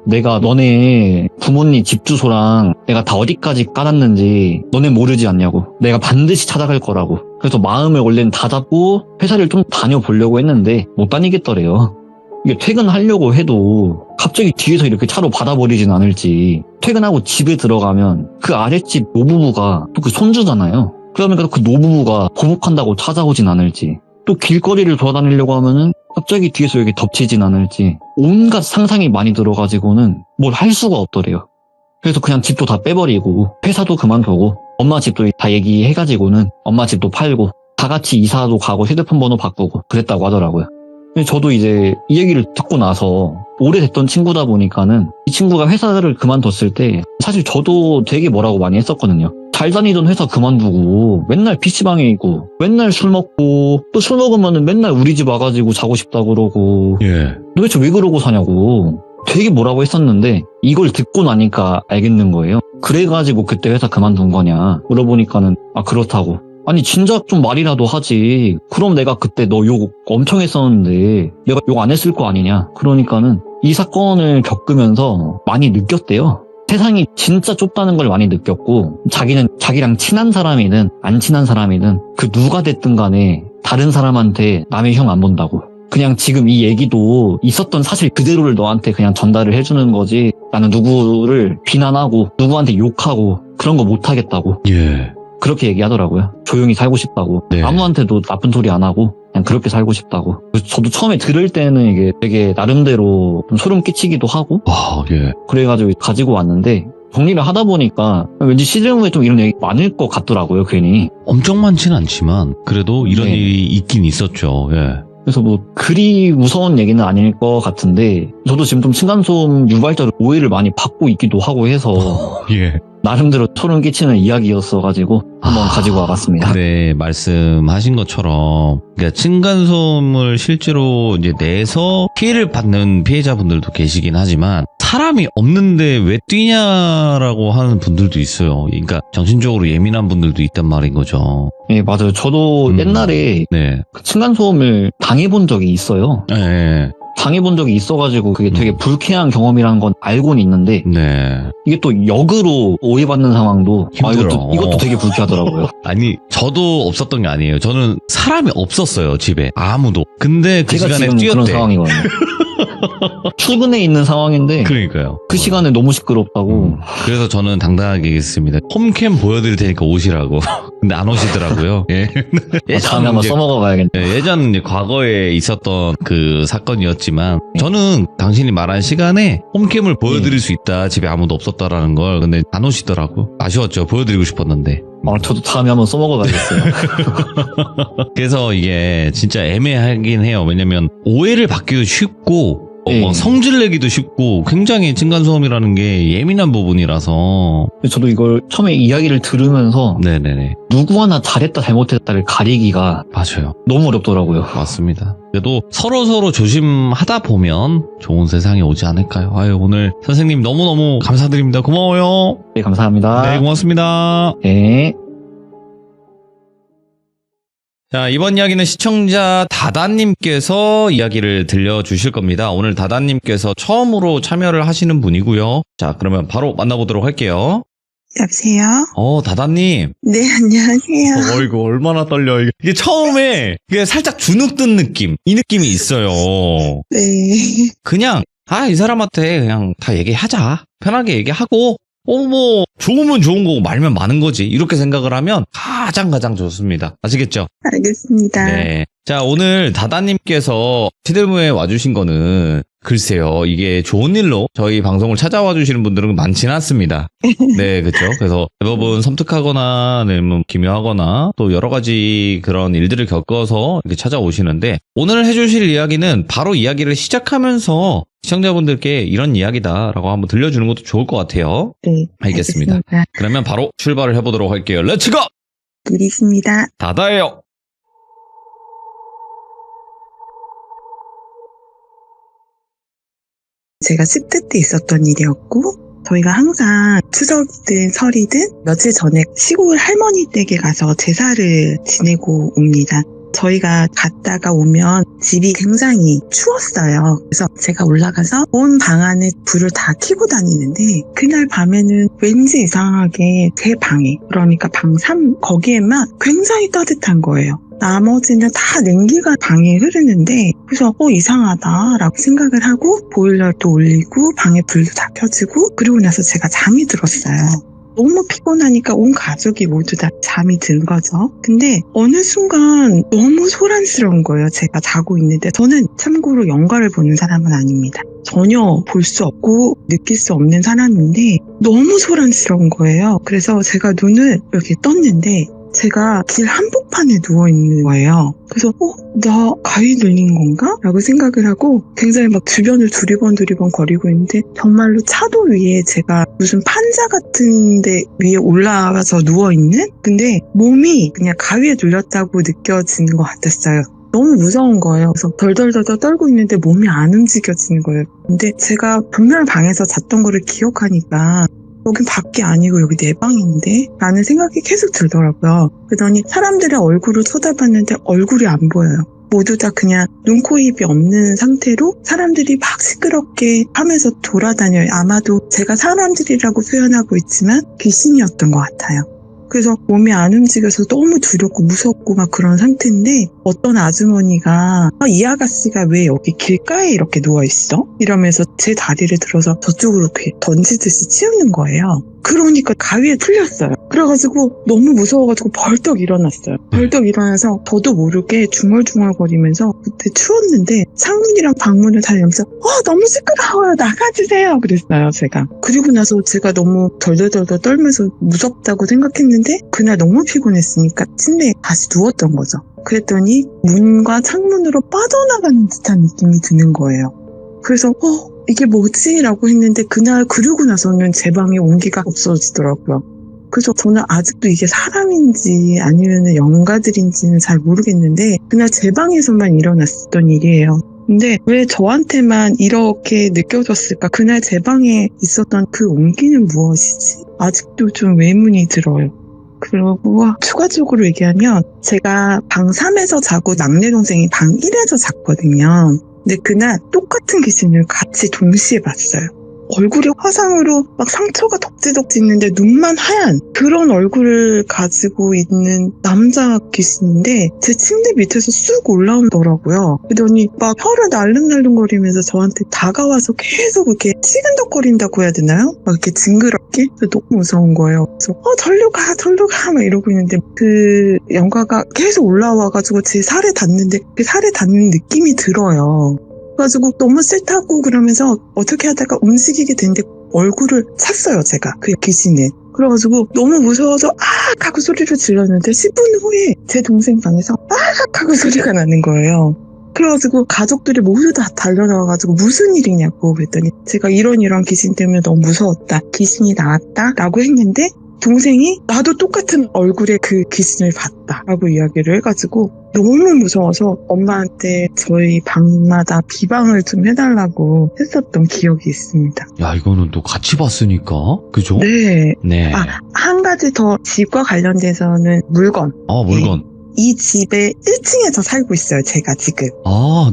내가 너네 부모님 집 주소랑 내가 다 어디까지 깔았는지 너네 모르지 않냐고. 내가 반드시 찾아갈 거라고. 그래서 마음을 원래는 다 잡고 회사를 좀 다녀보려고 했는데 못 다니겠더래요. 이게 퇴근하려고 해도 갑자기 뒤에서 이렇게 차로 받아버리진 않을지. 퇴근하고 집에 들어가면 그 아랫집 노부부가 또 그 손주잖아요. 그러니까 그 노부부가 보복한다고 찾아오진 않을지. 또 길거리를 돌아다니려고 하면은 갑자기 뒤에서 이렇게 덮치진 않을지 온갖 상상이 많이 들어가지고는 뭘 할 수가 없더래요. 그래서 그냥 집도 다 빼버리고 회사도 그만두고 엄마 집도 다 얘기해가지고는 엄마 집도 팔고 다 같이 이사도 가고 휴대폰 번호 바꾸고 그랬다고 하더라고요. 근데 저도 이제 이 얘기를 듣고 나서 오래됐던 친구다 보니까는 이 친구가 회사를 그만뒀을 때 사실 저도 되게 뭐라고 많이 했었거든요. 잘 다니던 회사 그만두고 맨날 PC방에 있고 맨날 술 먹고 또 술 먹으면은 맨날 우리 집 와가지고 자고 싶다 그러고 예. 도대체 왜 그러고 사냐고 되게 뭐라고 했었는데 이걸 듣고 나니까 알겠는 거예요. 그래가지고 그때 회사 그만둔 거냐 물어보니까는 아 그렇다고. 아니 진작 좀 말이라도 하지. 그럼 내가 그때 너 욕 엄청 했었는데 내가 욕 안 했을 거 아니냐. 그러니까는 이 사건을 겪으면서 많이 느꼈대요. 세상이 진짜 좁다는 걸 많이 느꼈고 자기는 자기랑 친한 사람이든 안 친한 사람이든 그 누가 됐든 간에 다른 사람한테 남의 형 안 본다고. 그냥 지금 이 얘기도 있었던 사실 그대로를 너한테 그냥 전달을 해주는 거지 나는 누구를 비난하고 누구한테 욕하고 그런 거 못하겠다고. 예. 그렇게 얘기하더라고요. 조용히 살고 싶다고. 네. 아무한테도 나쁜 소리 안 하고 그냥 그렇게 살고 싶다고. 저도 처음에 들을 때는 이게 되게 나름대로 좀 소름 끼치기도 하고 와, 예. 그래가지고 가지고 왔는데 정리를 하다 보니까 왠지 시즌 후에 좀 이런 얘기 많을 것 같더라고요. 괜히. 엄청 많진 않지만 그래도 이런 네. 일이 있긴 있었죠. 예. 그래서 뭐 그리 무서운 얘기는 아닐 것 같은데 저도 지금 좀 층간소음 유발자로 오해를 많이 받고 있기도 하고 해서 예. 나름대로 소름 끼치는 이야기였어가지고 한번 가지고 와봤습니다. 네, 말씀하신 것처럼 그러니까 층간소음을 실제로 이제 내서 피해를 받는 피해자분들도 계시긴 하지만 사람이 없는데 왜 뛰냐라고 하는 분들도 있어요. 그러니까 정신적으로 예민한 분들도 있단 말인 거죠. 네, 맞아요. 저도 옛날에 네. 그 층간소음을 당해본 적이 있어요. 네. 당해본 적이 있어가지고 그게 되게 불쾌한 경험이라는 건 알고는 있는데 네. 이게 또 역으로 오해받는 상황도 힘들어. 이것도 되게 불쾌하더라고요. 아니, 저도 없었던 게 아니에요. 저는 사람이 없었어요, 집에. 아무도. 근데 그 제가 시간에 지금 그런 뛰었대. 상황이거든요. 출근해 있는 상황인데 그러니까요. 그 시간에 너무 시끄럽다고. 그래서 저는 당당하게 얘기했습니다. 홈캠 보여드릴 테니까 오시라고. 근데 안 오시더라고요. 예. 다음에 한번 이제- 써먹어 봐야겠네. 예, 예전 이제 과거에 있었던 그 사건이었지만 저는 당신이 말한 시간에 홈캠을 보여드릴 수 있다. 집에 아무도 없었다라는 걸. 근데 안 오시더라고. 아쉬웠죠. 보여드리고 싶었는데. 저도 다음에 한번 써먹어 봐야겠어요. 그래서 이게 진짜 애매하긴 해요. 왜냐면 오해를 받기도 쉽고 네. 성질 내기도 쉽고 굉장히 층간소음이라는 게 예민한 부분이라서. 저도 이걸 처음에 이야기를 들으면서 네네네. 누구 하나 잘했다 잘못했다를 가리기가 맞아요. 너무 어렵더라고요. 맞습니다. 그래도 서로 조심하다 보면 좋은 세상이 오지 않을까요? 아유, 오늘 선생님 너무너무 감사드립니다. 고마워요. 네, 감사합니다. 네, 고맙습니다. 네. 자, 이번 이야기는 시청자 다다님께서 이야기를 들려주실 겁니다. 오늘 다다님께서 처음으로 참여를 하시는 분이고요. 자, 그러면 바로 만나보도록 할게요. 여보세요? 다다님. 네, 안녕하세요. 이거 얼마나 떨려. 이게 처음에 이게 살짝 주눅 든 느낌. 이 느낌이 있어요. 네. 그냥, 이 사람한테 그냥 다 얘기하자. 편하게 얘기하고, 뭐, 좋으면 좋은 거고 말면 많은 거지. 이렇게 생각을 하면 가장 좋습니다. 아시겠죠? 알겠습니다. 네. 자, 오늘 다다님께서 시들무에 와주신 거는 글쎄요, 이게 좋은 일로 저희 방송을 찾아와 주시는 분들은 많지는 않습니다. 네, 그렇죠. 그래서 대부분 섬뜩하거나, 아니면 기묘하거나 또 여러 가지 그런 일들을 겪어서 이렇게 찾아오시는데 오늘 해주실 이야기는 바로 이야기를 시작하면서 시청자분들께 이런 이야기다라고 한번 들려주는 것도 좋을 것 같아요. 네. 알겠습니다. 그러면 바로 출발을 해보도록 할게요. 렛츠고! 일이십니다. 다다예요. 제가 10대 때 있었던 일이었고, 저희가 항상 추석이든 설이든 며칠 전에 시골 할머니 댁에 가서 제사를 지내고 옵니다. 저희가 갔다가 오면 집이 굉장히 추웠어요. 그래서 제가 올라가서 온 방 안에 불을 다 켜고 다니는데 그날 밤에는 왠지 이상하게 제 방에, 그러니까 방 3 거기에만 굉장히 따뜻한 거예요. 나머지는 다 냉기가 방에 흐르는데 그래서 이상하다라고 생각을 하고 보일러도 올리고 방에 불도 다 켜지고 그러고 나서 제가 잠이 들었어요. 너무 피곤하니까 온 가족이 모두 다 잠이 든 거죠. 근데 어느 순간 너무 소란스러운 거예요. 제가 자고 있는데. 저는 참고로 영화를 보는 사람은 아닙니다. 전혀 볼 수 없고 느낄 수 없는 사람인데 너무 소란스러운 거예요. 그래서 제가 눈을 이렇게 떴는데 제가 길 한복판에 누워있는 거예요. 그래서 나 가위 눌린 건가? 라고 생각을 하고 굉장히 막 주변을 두리번 거리고 있는데 정말로 차도 위에 제가 무슨 판자 같은 데 위에 올라가서 누워있는? 근데 몸이 그냥 가위에 눌렸다고 느껴지는 것 같았어요. 너무 무서운 거예요. 그래서 덜덜덜 떨고 있는데 몸이 안 움직여지는 거예요. 근데 제가 분명 방에서 잤던 거를 기억하니까 여긴 밖이 아니고 여기 내 방인데? 라는 생각이 계속 들더라고요. 그러더니 사람들의 얼굴을 쳐다봤는데 얼굴이 안 보여요. 모두 다 그냥 눈, 코, 입이 없는 상태로 사람들이 막 시끄럽게 하면서 돌아다녀요. 아마도 제가 사람들이라고 표현하고 있지만 귀신이었던 것 같아요. 그래서 몸이 안 움직여서 너무 두렵고 무섭고 막 그런 상태인데 어떤 아주머니가 이 아가씨가 왜 여기 길가에 이렇게 누워있어? 이러면서 제 다리를 들어서 저쪽으로 이렇게 던지듯이 치우는 거예요. 그러니까 가위에 풀렸어요. 그래가지고 너무 무서워가지고 벌떡 일어났어요. 벌떡 일어나서 저도 모르게 중얼중얼거리면서 그때 추웠는데 창문이랑 방문을 다 열면서 너무 시끄러워요. 나가주세요. 그랬어요, 제가. 그리고 나서 제가 너무 덜덜덜 떨면서 무섭다고 생각했는데 그날 너무 피곤했으니까 침대에 다시 누웠던 거죠. 그랬더니 문과 창문으로 빠져나가는 듯한 느낌이 드는 거예요. 그래서 이게 뭐지? 라고 했는데 그날 그러고 나서는 제 방에 온기가 없어지더라고요. 그래서 저는 아직도 이게 사람인지 아니면 영가들인지는 잘 모르겠는데 그날 제 방에서만 일어났었던 일이에요. 근데 왜 저한테만 이렇게 느껴졌을까? 그날 제 방에 있었던 그 온기는 무엇이지? 아직도 좀 의문이 들어요. 그리고 추가적으로 얘기하면 제가 방 3에서 자고 막내 동생이 방 1에서 잤거든요. 근데 그날 똑같은 귀신을 같이 동시에 봤어요. 얼굴이 화상으로 막 상처가 덕지덕지 있는데 눈만 하얀 그런 얼굴을 가지고 있는 남자 귀신인데 제 침대 밑에서 쑥 올라오더라고요. 그러더니 막 혀를 날름날름거리면서 저한테 다가와서 계속 이렇게 시근덕거린다고 해야 되나요? 막 이렇게 징그럽게? 너무 무서운 거예요. 그래서 절로 가 막 이러고 있는데 그 영가가 계속 올라와가지고 제 살에 닿는데 그 살에 닿는 느낌이 들어요. 그래가지고 너무 싫다고 그러면서 어떻게 하다가 움직이게 됐는데 얼굴을 찼어요, 제가. 그 귀신을. 그래가지고 너무 무서워서 하고 소리를 질렀는데 10분 후에 제 동생 방에서 하고 소리가 나는 거예요. 그래가지고 가족들이 모두 다 달려나와가지고 무슨 일이냐고 그랬더니 제가 이런 귀신 때문에 너무 무서웠다. 귀신이 나왔다 라고 했는데 동생이 나도 똑같은 얼굴의 그 귀신을 봤다 라고 이야기를 해가지고 너무 무서워서 엄마한테 저희 방마다 비방을 좀 해달라고 했었던 기억이 있습니다. 야, 이거는 또 같이 봤으니까, 그죠? 네. 네. 한 가지 더 집과 관련돼서는 물건. 물건. 이 집에 1층에서 살고 있어요, 제가 지금.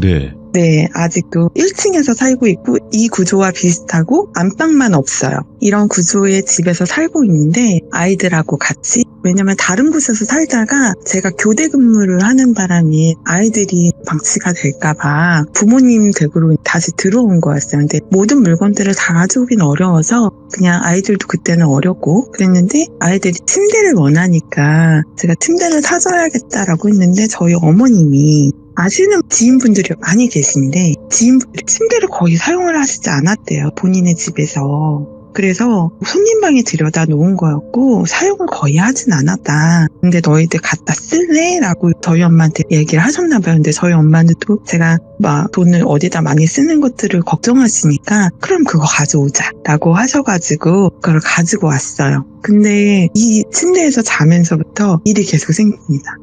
네. 네, 아직도 1층에서 살고 있고 이 구조와 비슷하고 안방만 없어요. 이런 구조의 집에서 살고 있는데 아이들하고 같이 왜냐면 다른 곳에서 살다가 제가 교대 근무를 하는 바람에 아이들이 방치가 될까봐 부모님 댁으로 다시 들어온 거였어요. 근데 모든 물건들을 다 가져오긴 어려워서 그냥 아이들도 그때는 어렸고 그랬는데 아이들이 침대를 원하니까 제가 침대를 사줘야겠다라고 했는데 저희 어머님이 아시는 지인분들이 많이 계신데 지인분들이 침대를 거의 사용을 하시지 않았대요. 본인의 집에서. 그래서 손님방에 들여다 놓은 거였고 사용을 거의 하진 않았다. 근데 너희들 갖다 쓸래? 라고 저희 엄마한테 얘기를 하셨나 봐요. 근데 저희 엄마는 또 제가 막 돈을 어디다 많이 쓰는 것들을 걱정하시니까 그럼 그거 가져오자 라고 하셔가지고 그걸 가지고 왔어요. 근데 이 침대에서 자면서부터 일이 계속 생깁니다.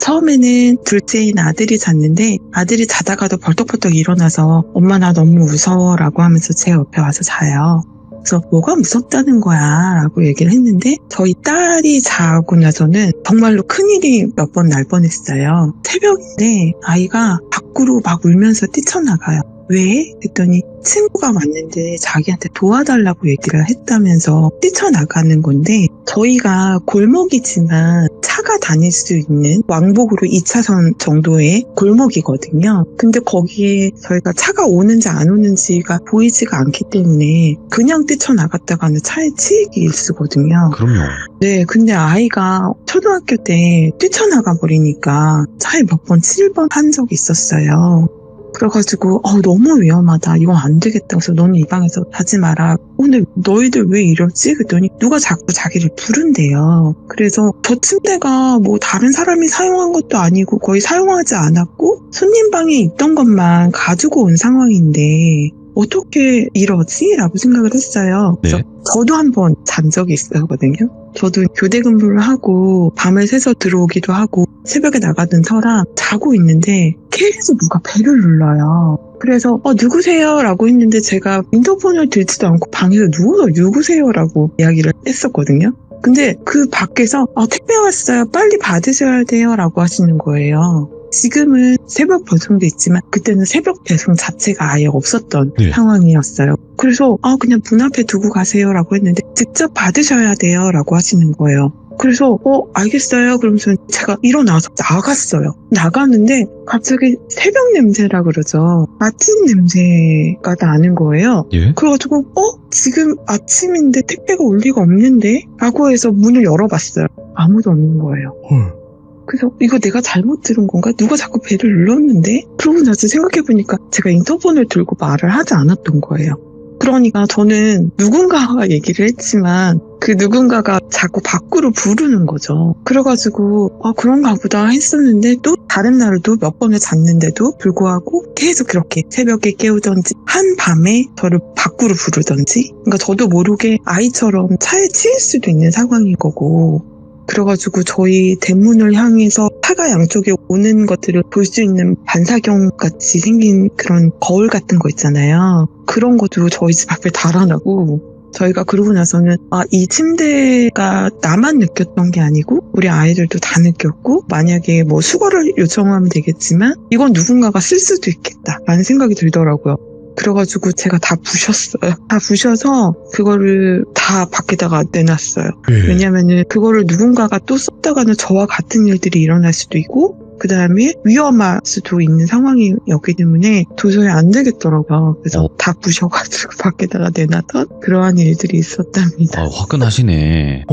처음에는 둘째인 아들이 잤는데 아들이 자다가도 벌떡벌떡 일어나서 엄마 나 너무 무서워 라고 하면서 제 옆에 와서 자요. 그래서 뭐가 무섭다는 거야 라고 얘기를 했는데 저희 딸이 자고 나서는 정말로 큰일이 몇 번 날 뻔했어요. 새벽인데 아이가 밖으로 막 울면서 뛰쳐나가요. 왜? 했더니 친구가 왔는데 자기한테 도와달라고 얘기를 했다면서 뛰쳐나가는 건데 저희가 골목이지만 차가 다닐 수 있는 왕복으로 2차선 정도의 골목이거든요. 근데 거기에 저희가 차가 오는지 안 오는지가 보이지가 않기 때문에 그냥 뛰쳐나갔다가는 차에 치이기 일쑤거든요. 그럼요. 네, 근데 아이가 초등학교 때 뛰쳐나가 버리니까 차에 몇 번 7번 한 적이 있었어요. 그래가지고 너무 위험하다. 이건 안 되겠다. 그래서 너는 이 방에서 하지 마라. 근데 너희들 왜 이러지? 그랬더니 누가 자꾸 자기를 부른대요. 그래서 저 침대가 뭐 다른 사람이 사용한 것도 아니고 거의 사용하지 않았고 손님 방에 있던 것만 가지고 온 상황인데 어떻게 이러지? 라고 생각을 했어요. 그래서 네. 저도 한번 잔 적이 있었거든요. 저도 교대 근무를 하고 밤을 새서 들어오기도 하고 새벽에 나가던 터라 자고 있는데 계속 누가 벨을 눌러요. 그래서 누구세요? 라고 했는데 제가 인터폰을 들지도 않고 방에서 누워서 누구세요? 라고 이야기를 했었거든요. 근데 그 밖에서 택배 왔어요. 빨리 받으셔야 돼요. 라고 하시는 거예요. 지금은 새벽 배송도 있지만 그때는 새벽 배송 자체가 아예 없었던 네. 상황이었어요. 그래서 그냥 문 앞에 두고 가세요라고 했는데 직접 받으셔야 돼요라고 하시는 거예요. 그래서 알겠어요. 그러면서 제가 일어나서 나갔어요. 나가는데 갑자기 새벽 냄새라 그러죠. 아침 냄새가 나는 거예요. 예? 그래가지고 지금 아침인데 택배가 올 리가 없는데? 라고 해서 문을 열어봤어요. 아무도 없는 거예요. 헐. 그래서 이거 내가 잘못 들은 건가? 누가 자꾸 벨을 눌렀는데? 그러고 나서 생각해보니까 제가 인터폰을 들고 말을 하지 않았던 거예요. 그러니까 저는 누군가가 얘기를 했지만 그 누군가가 자꾸 밖으로 부르는 거죠. 그래가지고 그런가 보다 했었는데 또 다른 날도 몇 번을 잤는데도 불구하고 계속 그렇게 새벽에 깨우던지 한밤에 저를 밖으로 부르던지 그러니까 저도 모르게 아이처럼 차에 치일 수도 있는 상황인 거고 그래가지고 저희 대문을 향해서 차가 양쪽에 오는 것들을 볼 수 있는 반사경 같이 생긴 그런 거울 같은 거 있잖아요. 그런 것도 저희 집 앞에 달아나고 저희가 그러고 나서는 이 침대가 나만 느꼈던 게 아니고 우리 아이들도 다 느꼈고 만약에 뭐 수거를 요청하면 되겠지만 이건 누군가가 쓸 수도 있겠다라는 생각이 들더라고요. 그래가지고 제가 다 부셨어요. 다 부셔서 그거를 다 밖에다가 내놨어요. 왜냐면은 그거를 누군가가 또 썼다가는 저와 같은 일들이 일어날 수도 있고 그 다음에 위험할 수도 있는 상황이었기 때문에 도저히 안 되겠더라고요. 그래서 다 부셔가지고 밖에다가 내놨던 그러한 일들이 있었답니다. 화끈하시네.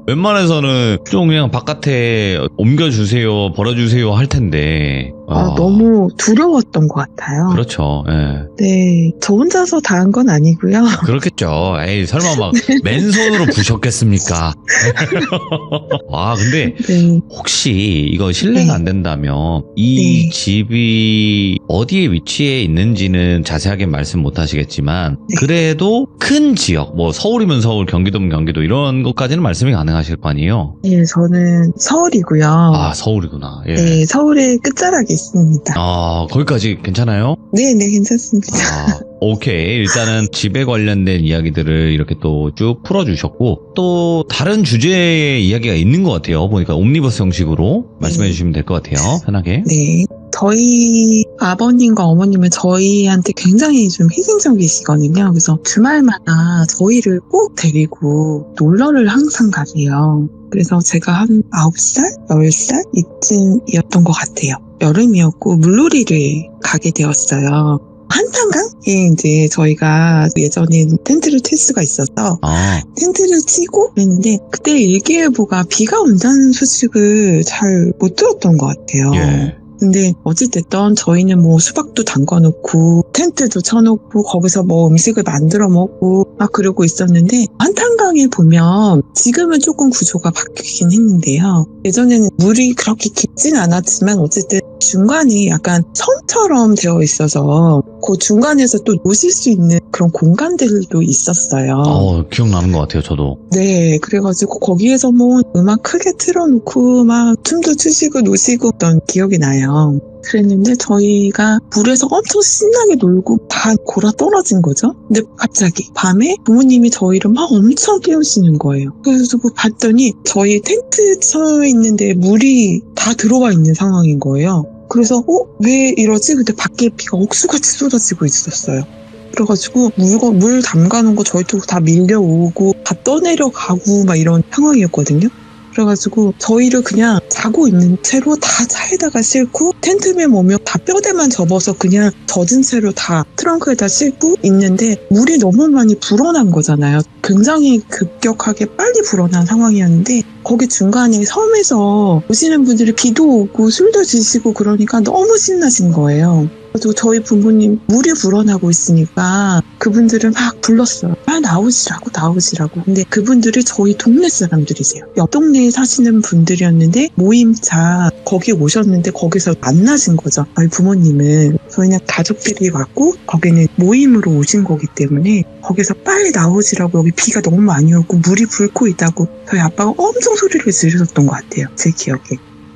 웬만해서는 좀 그냥 바깥에 옮겨주세요, 벌어주세요 할 텐데. 너무 두려웠던 것 같아요. 그렇죠. 예. 네, 저 혼자서 다 한 건 아니고요. 그렇겠죠. 에이, 설마 막 맨손으로 부셨겠습니까? 근데 네. 혹시 이거 실례가 네. 안 된다면 이 네. 집이 어디에 위치해 있는지는 자세하게 말씀 못 하시겠지만 네. 그래도 큰 지역, 뭐 서울이면 서울, 경기도면 경기도 이런 것까지는 말씀이 가능하실 거 아니에요? 네, 저는 서울이고요. 서울이구나. 예. 네, 서울의 끝자락에 있습니다. 거기까지 괜찮아요? 네, 괜찮습니다. 오케이. 일단은 집에 관련된 이야기들을 이렇게 또 쭉 풀어주셨고, 또 다른 주제의 이야기가 있는 것 같아요. 보니까 옴니버스 형식으로 말씀해 주시면 될 것 같아요. 편하게. 네. 저희 아버님과 어머님은 저희한테 굉장히 좀 희생적이시거든요. 그래서 주말마다 저희를 꼭 데리고 놀러를 항상 가세요. 그래서 제가 한 9살, 10살 이쯤이었던 것 같아요. 여름이었고 물놀이를 가게 되었어요. 한탄강에 이제 저희가 예전엔 텐트를 칠 수가 있어서 텐트를 치고 그랬는데 그때 일기예보가 비가 온다는 소식을 잘 못 들었던 것 같아요. 예. 근데 어찌됐든 저희는 뭐 수박도 담궈놓고 텐트도 쳐놓고 거기서 뭐 음식을 만들어 먹고 막 그러고 있었는데 한탄강에 보면 지금은 조금 구조가 바뀌긴 했는데요. 예전에는 물이 그렇게 깊진 않았지만 어쨌든 중간에 약간 섬처럼 되어 있어서 그 중간에서 또 노실 수 있는 그런 공간들도 있었어요. 기억나는 것 같아요, 저도. 네, 그래가지고 거기에서 뭐 음악 크게 틀어놓고 막 춤도 추시고 노시고 했던 기억이 나요. 그랬는데 저희가 물에서 엄청 신나게 놀고 다 골아 떨어진 거죠. 근데 갑자기 밤에 부모님이 저희를 막 엄청 깨우시는 거예요. 그래서 봤더니 저희 텐트 쳐 있는데 물이 다 들어와 있는 상황인 거예요. 그래서 왜 이러지? 근데 밖에 비가 억수같이 쏟아지고 있었어요. 그래가지고 물 담가놓은 거 저희 쪽 다 밀려오고 다 떠내려가고 막 이런 상황이었거든요. 그래가지고 저희를 그냥 자고 있는 채로 다 차에다가 싣고 텐트맨 오면 다 뼈대만 접어서 그냥 젖은 채로 다 트렁크에다 싣고 있는데 물이 너무 많이 불어난 거잖아요. 굉장히 급격하게 빨리 불어난 상황이었는데 거기 중간에 섬에서 오시는 분들이 비도 오고 술도 드시고 그러니까 너무 신나신 거예요. 그래서 저희 부모님 물이 불어나고 있으니까 그분들을 막 불렀어요. 나오시라고. 근데 그분들이 저희 동네 사람들이세요. 옆 동네에 사시는 분들이었는데 모임차 거기 오셨는데 거기서 만나신 거죠. 저희 부모님은. 저희는 가족들이 왔고 거기는 모임으로 오신 거기 때문에 거기서 빨리 나오시라고 여기 비가 너무 많이 오고 물이 불고 있다고 저희 아빠가 엄청 소리를 지르셨던 것 같아요. 제 기억에.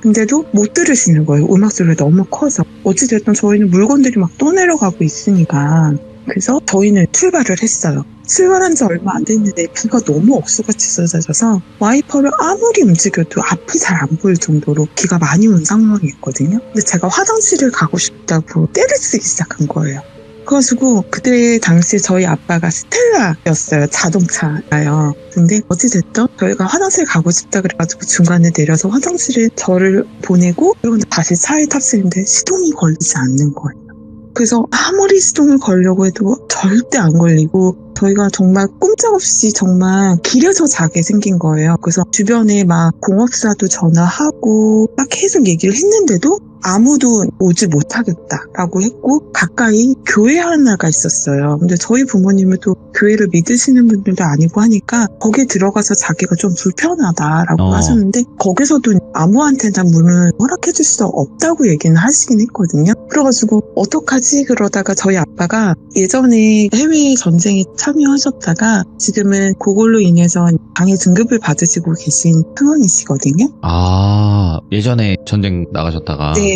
근데도 못 들으시는 거예요. 음악 소리가 너무 커서. 어찌됐든 저희는 물건들이 막 떠내려가고 있으니까. 그래서 저희는 출발을 했어요. 출발한 지 얼마 안 됐는데 비가 너무 억수같이 쏟아져서 와이퍼를 아무리 움직여도 앞이 잘 안 보일 정도로 비가 많이 온 상황이었거든요. 근데 제가 화장실을 가고 싶다고 떼를 쓰기 시작한 거예요. 그래가지고 그때 당시에 저희 아빠가 스텔라였어요. 자동차가요. 근데 어찌됐든 저희가 화장실 가고 싶다 그래가지고 중간에 내려서 화장실에 저를 보내고 그리고 다시 차에 탑승했는데 시동이 걸리지 않는 거예요. 그래서 아무리 시동을 걸려고 해도 절대 안 걸리고 저희가 정말 꼼짝없이 정말 길에서 자게 생긴 거예요. 그래서 주변에 막 공업사도 전화하고 막 계속 얘기를 했는데도 아무도 오지 못하겠다라고 했고 가까이 교회 하나가 있었어요. 근데 저희 부모님은 또 교회를 믿으시는 분들도 아니고 하니까 거기에 들어가서 자기가 좀 불편하다라고 하셨는데 거기서도 아무한테나 문을 허락해 줄 수 없다고 얘기는 하시긴 했거든요. 그래가지고 어떡하지? 그러다가 저희 아빠가 예전에 해외 전쟁에 참여하셨다가 지금은 그걸로 인해서 방해 등급을 받으시고 계신 상황이시거든요. 아, 예전에 전쟁 나가셨다가. 네.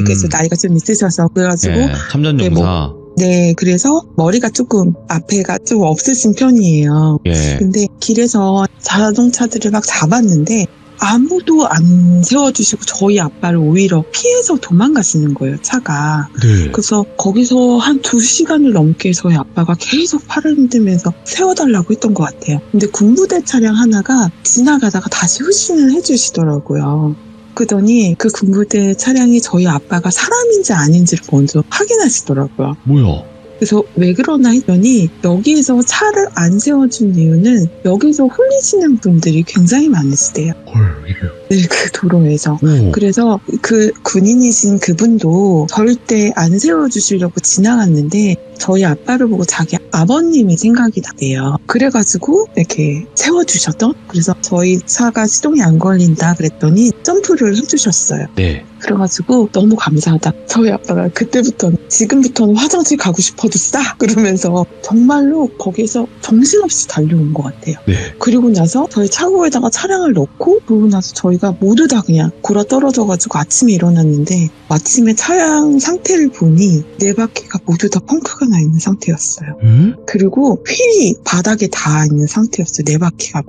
그래서 나이가 좀 있으셔서 그래가지고 참전용사. 네, 그래서 머리가 조금 앞에가 좀 없으신 편이에요. 예. 근데 길에서 자동차들을 막 잡았는데 아무도 안 세워주시고 저희 아빠를 오히려 피해서 도망가시는 거예요, 차가. 네. 그래서 거기서 한 2시간을 넘게 저희 아빠가 계속 팔을 흔들면서 세워달라고 했던 것 같아요. 근데 군부대 차량 하나가 지나가다가 다시 후진을 해주시더라고요. 그러더니 그 군부대 차량이 저희 아빠가 사람인지 아닌지를 먼저 확인하시더라고요. 뭐야? 그래서 왜 그러나 했더니 여기에서 차를 안 세워준 이유는 여기서 홀리시는 분들이 굉장히 많으시대요. 헐, 이게요? 네, 그 도로에서. 오. 그래서 그 군인이신 그분도 절대 안 세워주시려고 지나갔는데 저희 아빠를 보고 자기 아버님이 생각이 나대요. 그래가지고 이렇게 세워주셨던. 그래서 저희 차가 시동이 안 걸린다 그랬더니 점프를 해주셨어요. 네. 그래가지고 너무 감사하다. 저희 아빠가 그때부터는 지금부터는 화장실 가고 싶어도 싸 그러면서 정말로 거기에서 정신없이 달려온 것 같아요. 네. 그리고 나서 저희 차고에다가 차량을 넣고 그러고 나서 저희가 모두 다 그냥 굴러떨어져가지고 아침에 일어났는데 아침에 차량 상태를 보니 네 바퀴가 모두 다 펑크가 나 있는 상태였어요. 그리고 휠이 바닥에 닿아 있는 상태였어요. 네 바퀴가.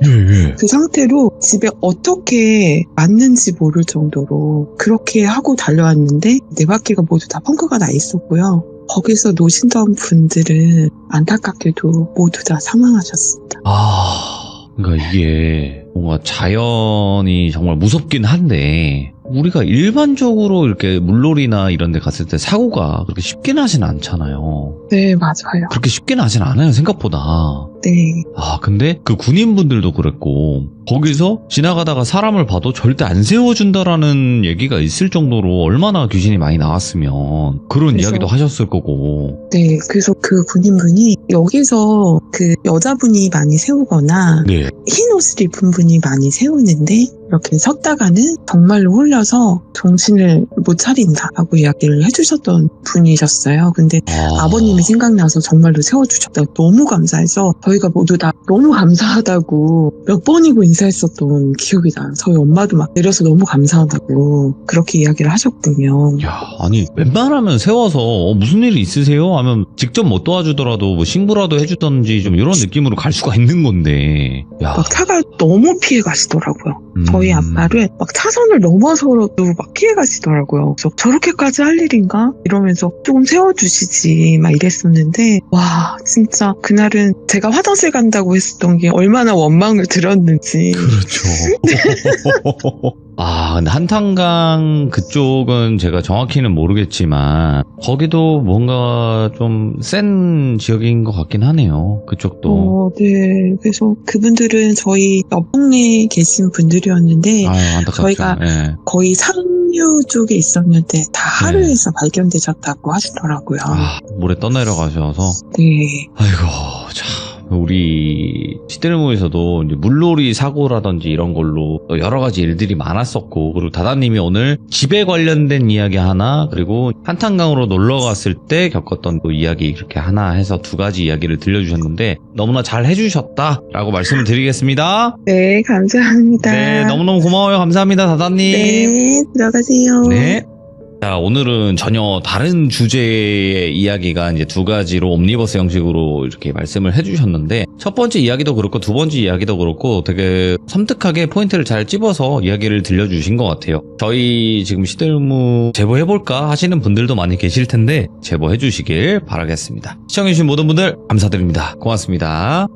그 상태로 집에 어떻게 맞는지 모를 정도로 그렇게 하고 달려왔는데 네 바퀴가 모두 다 펑크가 나 있었고요. 거기서 노신던 분들은 안타깝게도 모두 다 사망하셨습니다. 그러니까 이게 뭔가 자연이 정말 무섭긴 한데 우리가 일반적으로 이렇게 물놀이나 이런 데 갔을 때 사고가 그렇게 쉽게 나진 않잖아요. 네, 맞아요. 그렇게 쉽게 나진 않아요, 생각보다. 네. 근데 그 군인분들도 그랬고 거기서 지나가다가 사람을 봐도 절대 안 세워준다라는 얘기가 있을 정도로 얼마나 귀신이 많이 나왔으면 그런 그래서, 이야기도 하셨을 거고. 네, 그래서 그 군인분이 여기서 그 여자분이 많이 세우거나 네. 흰 옷을 입은 분이 많이 세우는데 이렇게 섰다가는 정말로 홀려서 정신을 못 차린다라고 이야기를 해주셨던 분이셨어요. 근데 아버님이 생각나서 정말로 세워주셨다. 너무 감사해서 저희가 모두 다 너무 감사하다고 몇 번이고 인사했었던 기억이 나요. 저희 엄마도 막 내려서 너무 감사하다고 그렇게 이야기를 하셨군요. 야, 아니 웬만하면 세워서 무슨 일이 있으세요? 하면 직접 못 도와주더라도 뭐 신고라도 해주던지 좀 이런 느낌으로 갈 수가 있는 건데. 야. 막 차가 너무 피해 가시더라고요. 저희 아빠를 막 차선을 넘어서도 막 피해 가시더라고요. 그래서 저렇게까지 할 일인가? 이러면서 조금 세워주시지 막 이랬었는데 와 진짜 그날은 제가 화장실 간다고 했었던 게 얼마나 원망을 들었는지. 그렇죠. 아, 근데 한탄강 그쪽은 제가 정확히는 모르겠지만 거기도 뭔가 좀 센 지역인 것 같긴 하네요. 그쪽도. 네. 그래서 그분들은 저희 옆 동네에 계신 분들이었는데 아유, 안타깝죠. 저희가 예. 거의 상류 쪽에 있었는데 다 네. 하루에서 발견되셨다고 하시더라고요. 아, 물에 떠내려가셔서. 네. 아이고, 참. 우리 시들모에서도 이제 물놀이 사고라든지 이런 걸로 또 여러 가지 일들이 많았었고, 그리고 다다님이 오늘 집에 관련된 이야기 하나, 그리고 한탄강으로 놀러 갔을 때 겪었던 또 이야기 이렇게 하나 해서 두 가지 이야기를 들려주셨는데 너무나 잘 해주셨다라고 말씀을 드리겠습니다. 네, 감사합니다. 네, 너무너무 고마워요. 감사합니다, 다다님. 네, 들어가세요. 네. 자, 오늘은 전혀 다른 주제의 이야기가 이제 두 가지로 옴니버스 형식으로 이렇게 말씀을 해주셨는데, 첫 번째 이야기도 그렇고 두 번째 이야기도 그렇고 되게 섬뜩하게 포인트를 잘 찝어서 이야기를 들려주신 것 같아요. 저희 지금 시들무 제보해볼까 하시는 분들도 많이 계실 텐데 제보해주시길 바라겠습니다. 시청해주신 모든 분들 감사드립니다. 고맙습니다.